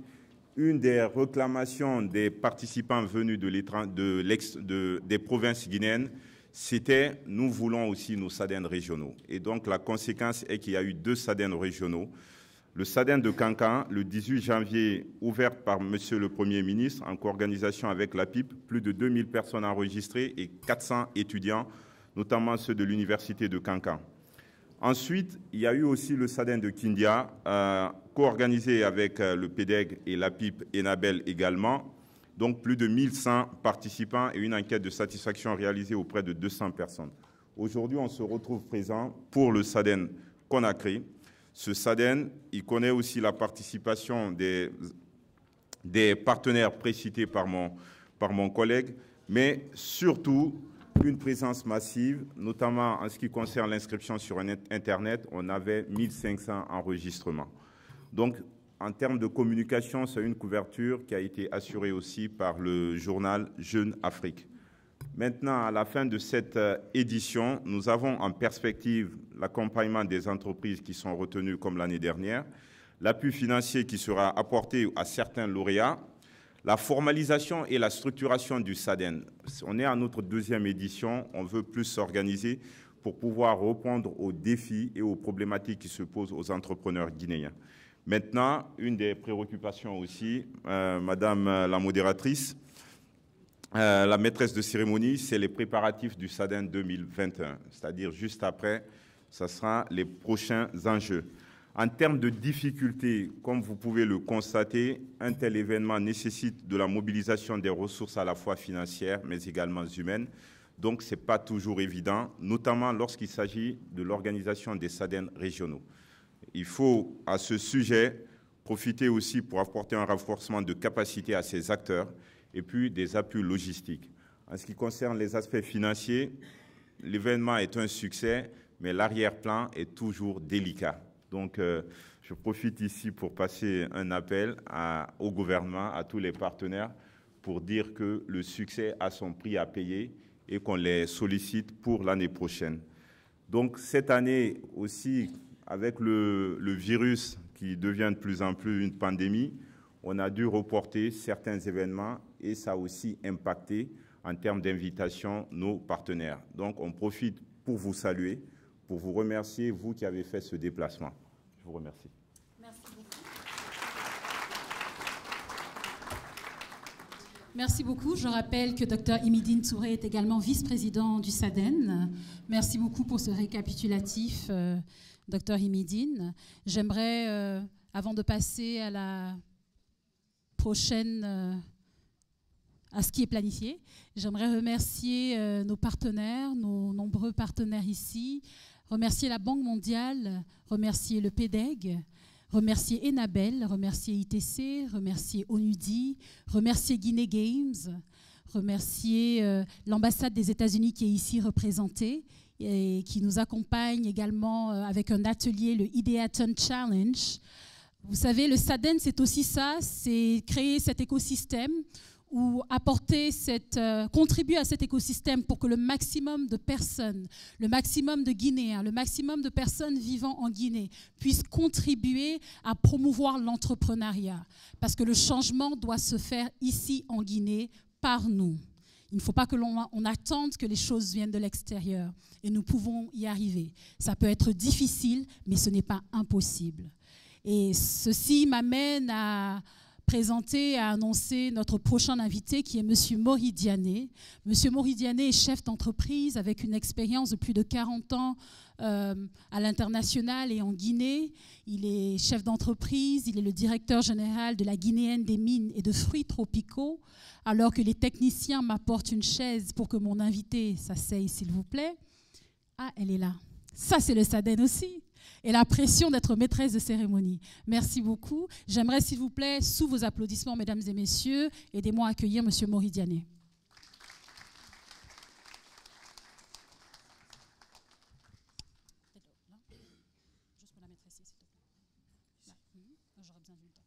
une des réclamations des participants venus des provinces guinéennes, c'était nous voulons aussi nos SADEN régionaux. Et donc la conséquence est qu'il y a eu 2 SADEN régionaux. Le SADEN de Kankan, le 18 janvier, ouvert par M. le Premier ministre, en co-organisation avec la PIP, plus de 2000 personnes enregistrées et 400 étudiants, notamment ceux de l'université de Kankan. Ensuite, il y a eu aussi le SADEN de Kindia, co-organisé avec le PEDEG et la PIP Enabel également, donc plus de 1100 participants et une enquête de satisfaction réalisée auprès de 200 personnes. Aujourd'hui, on se retrouve présent pour le SADEN Conakry. Ce SADEN, il connaît aussi la participation des partenaires précités par mon collègue, mais surtout une présence massive, notamment en ce qui concerne l'inscription sur Internet, on avait 1500 enregistrements. Donc, en termes de communication, c'est une couverture qui a été assurée aussi par le journal Jeune Afrique. Maintenant, à la fin de cette édition, nous avons en perspective l'accompagnement des entreprises qui sont retenues comme l'année dernière, l'appui financier qui sera apporté à certains lauréats, la formalisation et la structuration du SADEN. On est à notre 2e édition, on veut plus s'organiser pour pouvoir répondre aux défis et aux problématiques qui se posent aux entrepreneurs guinéens. Maintenant, une des préoccupations aussi, Madame la modératrice, la maîtresse de cérémonie, c'est les préparatifs du SADEN 2021, c'est-à-dire juste après, ce sera les prochains enjeux. En termes de difficultés, comme vous pouvez le constater, un tel événement nécessite de la mobilisation des ressources à la fois financières, mais également humaines. Donc, ce n'est pas toujours évident, notamment lorsqu'il s'agit de l'organisation des SADEN régionaux. Il faut, à ce sujet, profiter aussi pour apporter un renforcement de capacité à ces acteurs et puis des appuis logistiques. En ce qui concerne les aspects financiers, l'événement est un succès, mais l'arrière-plan est toujours délicat. Donc, je profite ici pour passer un appel au gouvernement, à tous les partenaires, pour dire que le succès a son prix à payer et qu'on les sollicite pour l'année prochaine. Donc, cette année aussi, avec le virus qui devient de plus en plus une pandémie, on a dû reporter certains événements et ça a aussi impacté en termes d'invitation nos partenaires. Donc, on profite pour vous saluer, pour vous remercier, vous qui avez fait ce déplacement. Je vous remercie. Merci beaucoup. Merci beaucoup. Je rappelle que Dr Imidine Touré est également vice-président du SADEN. Merci beaucoup pour ce récapitulatif, Dr Imidine. J'aimerais, avant de passer à la prochaine, à ce qui est planifié, j'aimerais remercier nos partenaires, nos nombreux partenaires ici, remercier la Banque mondiale, remercier le PEDEG, remercier Enabel, remercier ITC, remercier ONUDI, remercier Guinée Games, remercier l'ambassade des États-Unis qui est ici représentée et qui nous accompagne également avec un atelier, le Ideaton Challenge. Vous savez, le SADEN, c'est aussi ça, c'est créer cet écosystème ou apporter contribuer à cet écosystème pour que le maximum de personnes, le maximum de Guinéens, le maximum de personnes vivant en Guinée puissent contribuer à promouvoir l'entrepreneuriat. Parce que le changement doit se faire ici en Guinée par nous. Il ne faut pas que l'on attende que les choses viennent de l'extérieur et nous pouvons y arriver. Ça peut être difficile, mais ce n'est pas impossible. Et ceci m'amène à présenter, à annoncer notre prochain invité qui est M. Mori Diané. M. Mori Diané est chef d'entreprise avec une expérience de plus de 40 ans à l'international et en Guinée. Il est chef d'entreprise, il est le directeur général de la Guinéenne des mines et de fruits tropicaux, alors que les techniciens m'apportent une chaise pour que mon invité s'asseye, s'il vous plaît. Ah, elle est là. Ça, c'est le SADEN aussi. Et la pression d'être maîtresse de cérémonie. Merci beaucoup. J'aimerais, s'il vous plaît, sous vos applaudissements, mesdames et messieurs, aidez-moi à accueillir M. Mori Diané. Juste pour la mettre ici, s'il te plaît. J'aurais besoin d'une temps.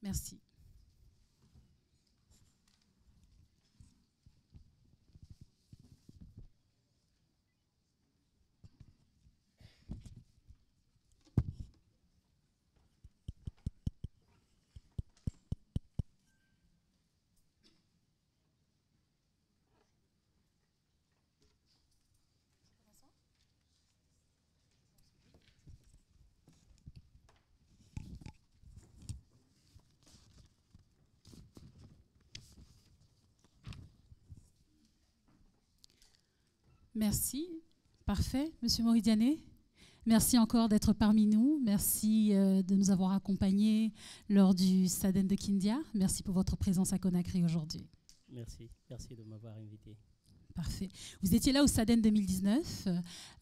Merci. Merci. Parfait. Monsieur Mori Diané, merci encore d'être parmi nous. Merci de nous avoir accompagnés lors du SADEN de Kindia. Merci pour votre présence à Conakry aujourd'hui. Merci. Merci de m'avoir invité. Parfait. Vous étiez là au SADEN 2019.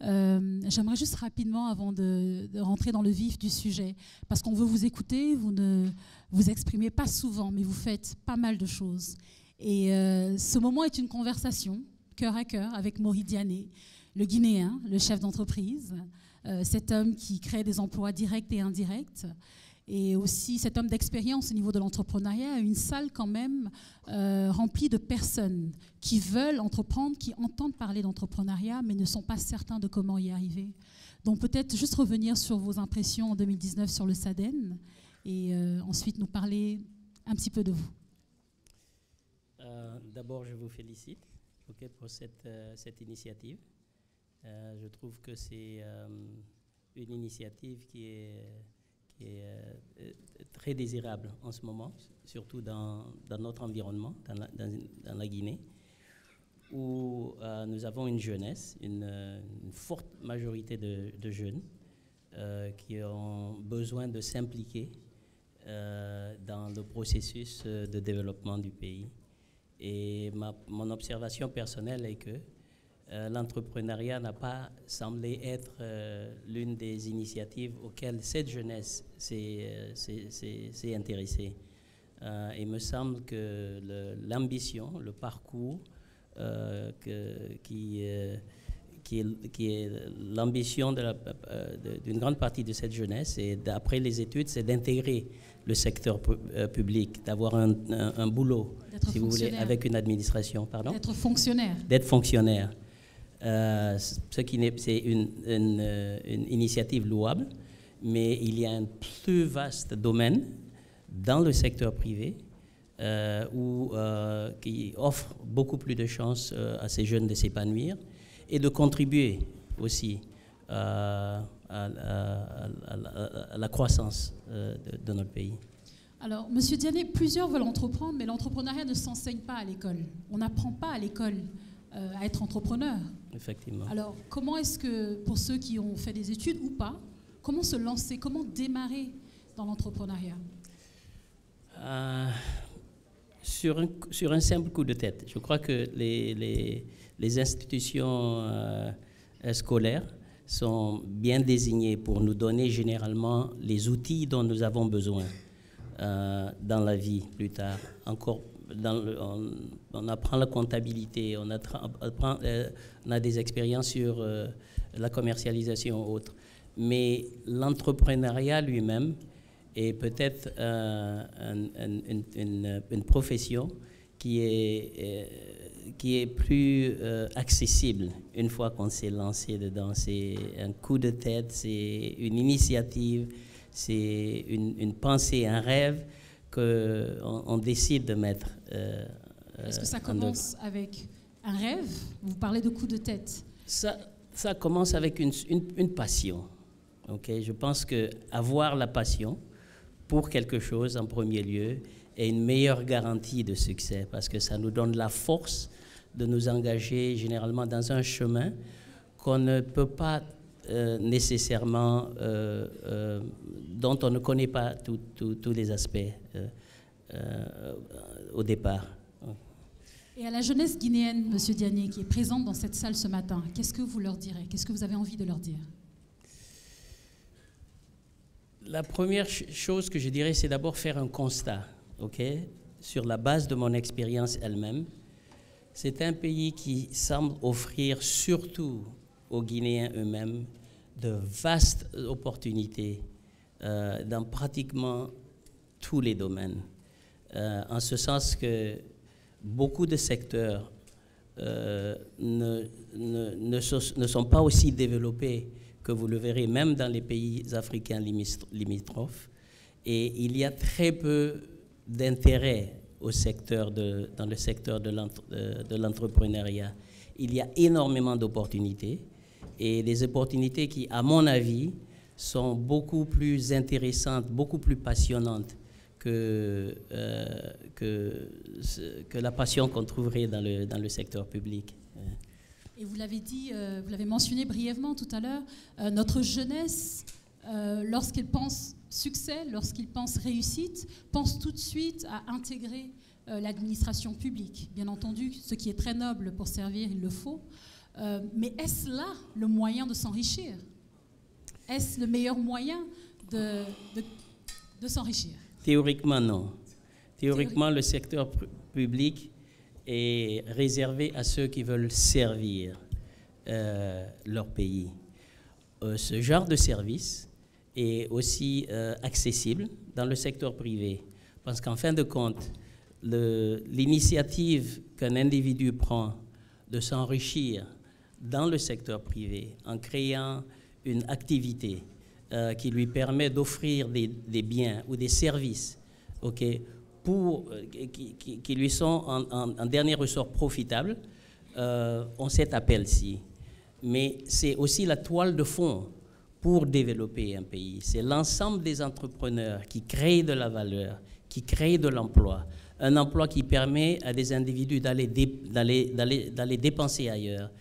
J'aimerais juste rapidement, avant de rentrer dans le vif du sujet, parce qu'on veut vous écouter, vous ne vous exprimez pas souvent, mais vous faites pas mal de choses. Et ce moment est une conversation, cœur à cœur, avec Mori Diané, le Guinéen, le chef d'entreprise, cet homme qui crée des emplois directs et indirects. et aussi cet homme d'expérience au niveau de l'entrepreneuriat, une salle quand même remplie de personnes qui veulent entreprendre, qui entendent parler d'entrepreneuriat, mais ne sont pas certains de comment y arriver. Donc peut-être juste revenir sur vos impressions en 2019 sur le SADEN et ensuite nous parler un petit peu de vous. D'abord, je vous félicite pour cette initiative. Je trouve que c'est une initiative qui est très désirable en ce moment, surtout dans notre environnement, dans la Guinée, où nous avons une jeunesse, une forte majorité de jeunes qui ont besoin de s'impliquer dans le processus de développement du pays. Et mon observation personnelle est que l'entrepreneuriat n'a pas semblé être l'une des initiatives auxquelles cette jeunesse s'est intéressée. Il me semble que l'ambition, le parcours, qui est l'ambition d'une grande partie de cette jeunesse, et d'après les études, c'est d'intégrer le secteur public, d'avoir un boulot, si vous voulez, avec une administration. Pardon ? D'être fonctionnaire. D'être fonctionnaire. C'est une initiative louable, mais il y a un plus vaste domaine dans le secteur privé qui offre beaucoup plus de chances à ces jeunes de s'épanouir et de contribuer aussi à la croissance de notre pays. Alors, Monsieur Diané, plusieurs veulent entreprendre, mais l'entrepreneuriat ne s'enseigne pas à l'école. On n'apprend pas à l'école à être entrepreneur. Effectivement. Alors, comment est-ce que, pour ceux qui ont fait des études ou pas, comment se lancer, comment démarrer dans l'entrepreneuriat ? Sur un simple coup de tête. Je crois que les institutions scolaires sont bien désignées pour nous donner généralement les outils dont nous avons besoin dans la vie plus tard. Encore, on apprend la comptabilité, on a des expériences sur la commercialisation ou autre. Mais l'entrepreneuriat lui-même est peut-être une profession qui est plus accessible une fois qu'on s'est lancé dedans. C'est un coup de tête, c'est une initiative, c'est une pensée, un rêve qu'on décide de mettre. Est-ce que ça commence avec un rêve ? Vous parlez de coup de tête. Ça commence avec une passion. Okay? Je pense qu'avoir la passion pour quelque chose en premier lieu est une meilleure garantie de succès parce que ça nous donne la force de nous engager généralement dans un chemin qu'on ne peut pas nécessairement, dont on ne connaît pas tous les aspects au départ. Et à la jeunesse guinéenne, Monsieur Diané, qui est présente dans cette salle ce matin, qu'est-ce que vous leur direz ? Qu'est-ce que vous avez envie de leur dire ? La première chose que je dirais, c'est d'abord faire un constat, sur la base de mon expérience elle-même. C'est un pays qui semble offrir surtout aux Guinéens eux-mêmes de vastes opportunités dans pratiquement tous les domaines. En ce sens que beaucoup de secteurs ne sont pas aussi développés que vous le verrez même dans les pays africains limitrophes. Et il y a très peu d'intérêt dans le secteur de l'entrepreneuriat. Il y a énormément d'opportunités et des opportunités qui, à mon avis, sont beaucoup plus intéressantes, beaucoup plus passionnantes que la passion qu'on trouverait dans le secteur public. Et vous l'avez dit, vous l'avez mentionné brièvement tout à l'heure, notre jeunesse, lorsqu'elle pense succès, lorsqu'il pense réussite, pense tout de suite à intégrer l'administration publique. Bien entendu, ce qui est très noble pour servir, il le faut. Mais est-ce là le moyen de s'enrichir ? Est-ce le meilleur moyen de s'enrichir ? Théoriquement, non. Théoriquement, le secteur public est réservé à ceux qui veulent servir leur pays. Ce genre de service et aussi accessible dans le secteur privé. Parce qu'en fin de compte, l'initiative qu'un individu prend de s'enrichir dans le secteur privé en créant une activité qui lui permet d'offrir des biens ou des services, qui lui sont en dernier ressort profitables, on cet appel-ci. Mais c'est aussi la toile de fond pour développer un pays. C'est l'ensemble des entrepreneurs qui créent de la valeur, qui créent de l'emploi. Un emploi qui permet à des individus d'aller dépenser ailleurs,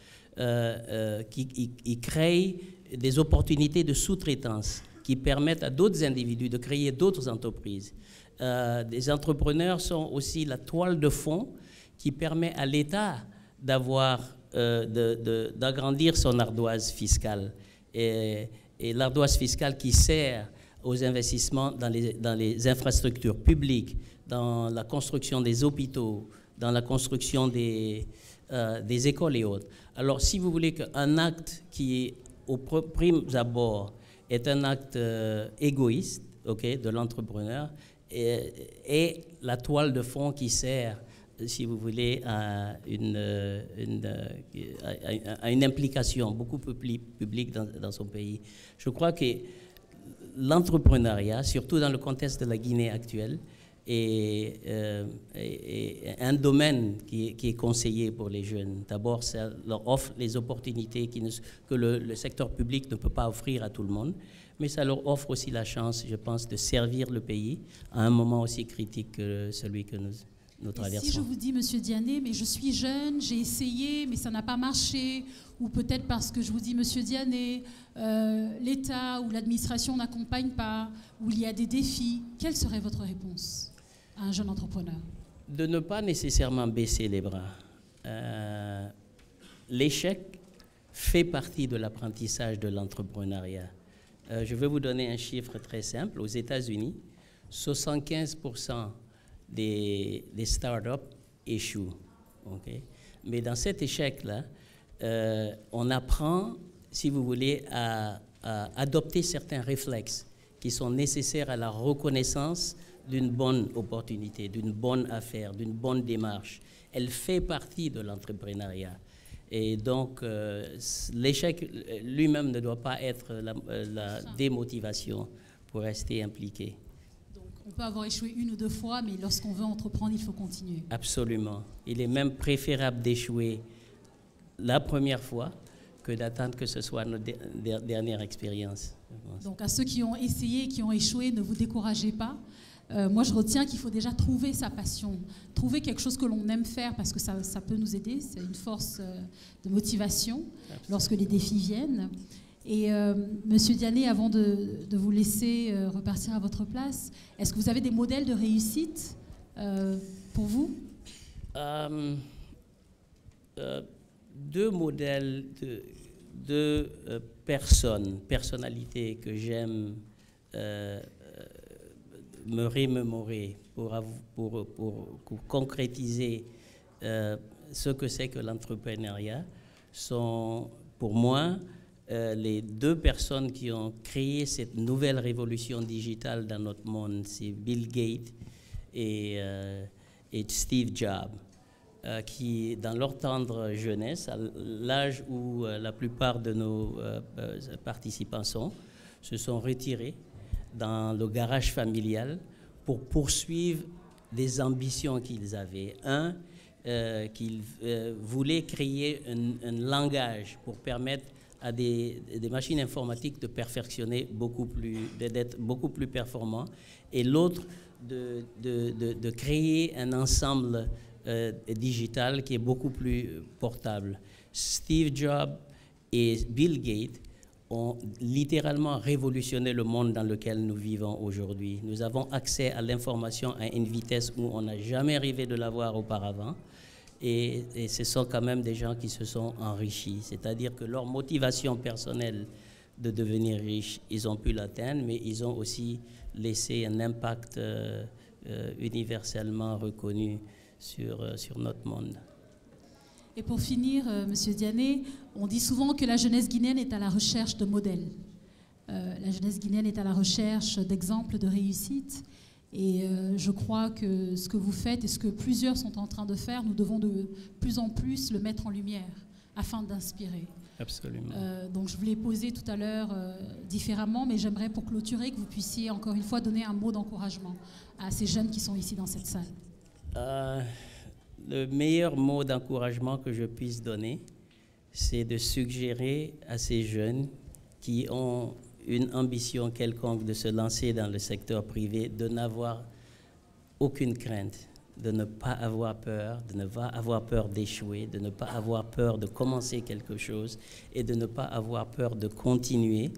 qui crée des opportunités de sous-traitance, qui permettent à d'autres individus de créer d'autres entreprises. Des entrepreneurs sont aussi la toile de fond qui permet à l'État d'agrandir son ardoise fiscale. Et l'ardoise fiscale qui sert aux investissements dans les infrastructures publiques, dans la construction des hôpitaux, dans la construction des écoles et autres. Alors, si vous voulez qu'un acte qui, au prime abord, est un acte égoïste, de l'entrepreneur, est la toile de fond qui sert, si vous voulez, à une implication beaucoup plus publique dans son pays. Je crois que l'entrepreneuriat, surtout dans le contexte de la Guinée actuelle, est un domaine qui est conseillé pour les jeunes. D'abord, ça leur offre les opportunités que le secteur public ne peut pas offrir à tout le monde, mais ça leur offre aussi la chance, je pense, de servir le pays à un moment aussi critique que celui que nous traversons. Si je vous dis, Monsieur Diané, mais je suis jeune, j'ai essayé, mais ça n'a pas marché, ou peut-être parce que je vous dis, Monsieur Diané, l'État ou l'administration n'accompagne pas, ou il y a des défis, quelle serait votre réponse à un jeune entrepreneur? De ne pas nécessairement baisser les bras. L'échec fait partie de l'apprentissage de l'entrepreneuriat. Je vais vous donner un chiffre très simple. Aux États-Unis, 75% des startups échouent. Mais dans cet échec-là, on apprend, si vous voulez, à adopter certains réflexes qui sont nécessaires à la reconnaissance d'une bonne opportunité, d'une bonne affaire, d'une bonne démarche. Elle fait partie de l'entrepreneuriat. Et donc, l'échec lui-même ne doit pas être la démotivation pour rester impliqué. Donc, on peut avoir échoué une ou deux fois, mais lorsqu'on veut entreprendre, il faut continuer. Absolument. Il est même préférable d'échouer la première fois que d'attendre que ce soit notre dernière expérience. Donc, à ceux qui ont essayé, qui ont échoué, ne vous découragez pas. Moi, je retiens qu'il faut déjà trouver sa passion, trouver quelque chose que l'on aime faire, parce que ça peut nous aider, c'est une force de motivation lorsque les défis viennent. Et Monsieur Diané, avant de vous laisser repartir à votre place, est-ce que vous avez des modèles de réussite pour vous? Deux modèles de personnalités que j'aime me remémorer pour concrétiser ce que c'est que l'entrepreneuriat sont pour moi les deux personnes qui ont créé cette nouvelle révolution digitale dans notre monde. C'est Bill Gates et Steve Jobs, qui dans leur tendre jeunesse, à l'âge où la plupart de nos participants se sont retirés dans le garage familial pour poursuivre des ambitions qu'ils avaient. Qu'ils voulaient créer un langage pour permettre à des machines informatiques de perfectionner d'être beaucoup plus performants. Et l'autre, de créer un ensemble digital qui est beaucoup plus portable. Steve Jobs et Bill Gates ont littéralement révolutionné le monde dans lequel nous vivons aujourd'hui. Nous avons accès à l'information à une vitesse où on n'a jamais rêvé de l'avoir auparavant. Et ce sont quand même des gens qui se sont enrichis. C'est-à-dire que leur motivation personnelle de devenir riche, ils ont pu l'atteindre, mais ils ont aussi laissé un impact universellement reconnu sur notre monde. Et pour finir, Monsieur Diané, on dit souvent que la jeunesse guinéenne est à la recherche de modèles. La jeunesse guinéenne est à la recherche d'exemples de réussite. Et je crois que ce que vous faites et ce que plusieurs sont en train de faire, nous devons de plus en plus le mettre en lumière afin d'inspirer. Absolument. Donc je voulais poser tout à l'heure différemment, mais j'aimerais pour clôturer que vous puissiez encore une fois donner un mot d'encouragement à ces jeunes qui sont ici dans cette salle. Le meilleur mot d'encouragement que je puisse donner, c'est de suggérer à ces jeunes qui ont une ambition quelconque de se lancer dans le secteur privé, de n'avoir aucune crainte, de ne pas avoir peur, de ne pas avoir peur d'échouer, de ne pas avoir peur de commencer quelque chose et de ne pas avoir peur de continuer,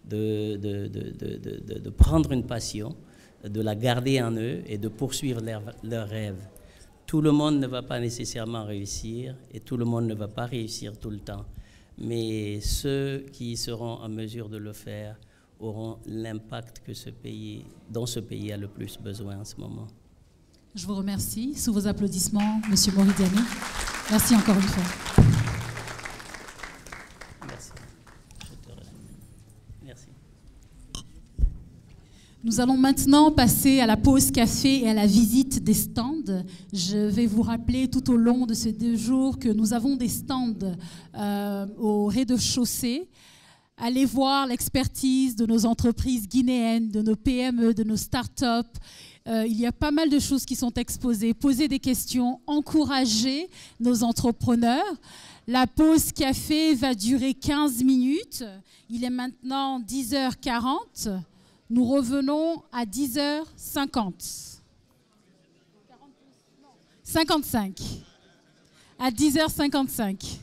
de prendre une passion, de la garder en eux et de poursuivre leurs rêves. Tout le monde ne va pas nécessairement réussir et tout le monde ne va pas réussir tout le temps. Mais ceux qui seront en mesure de le faire auront l'impact que dont ce pays a le plus besoin en ce moment. Je vous remercie. Sous vos applaudissements, Monsieur Moridiani. Merci encore une fois. Merci. Merci. Nous allons maintenant passer à la pause café et à la visite des stands. Je vais vous rappeler tout au long de ces 2 jours que nous avons des stands au rez-de-chaussée. Allez voir l'expertise de nos entreprises guinéennes, de nos PME, de nos start-up. Il y a pas mal de choses qui sont exposées. Posez des questions, encouragez nos entrepreneurs. La pause café va durer 15 minutes. Il est maintenant 10h40. Nous revenons à 10h50. 55. À 10h55.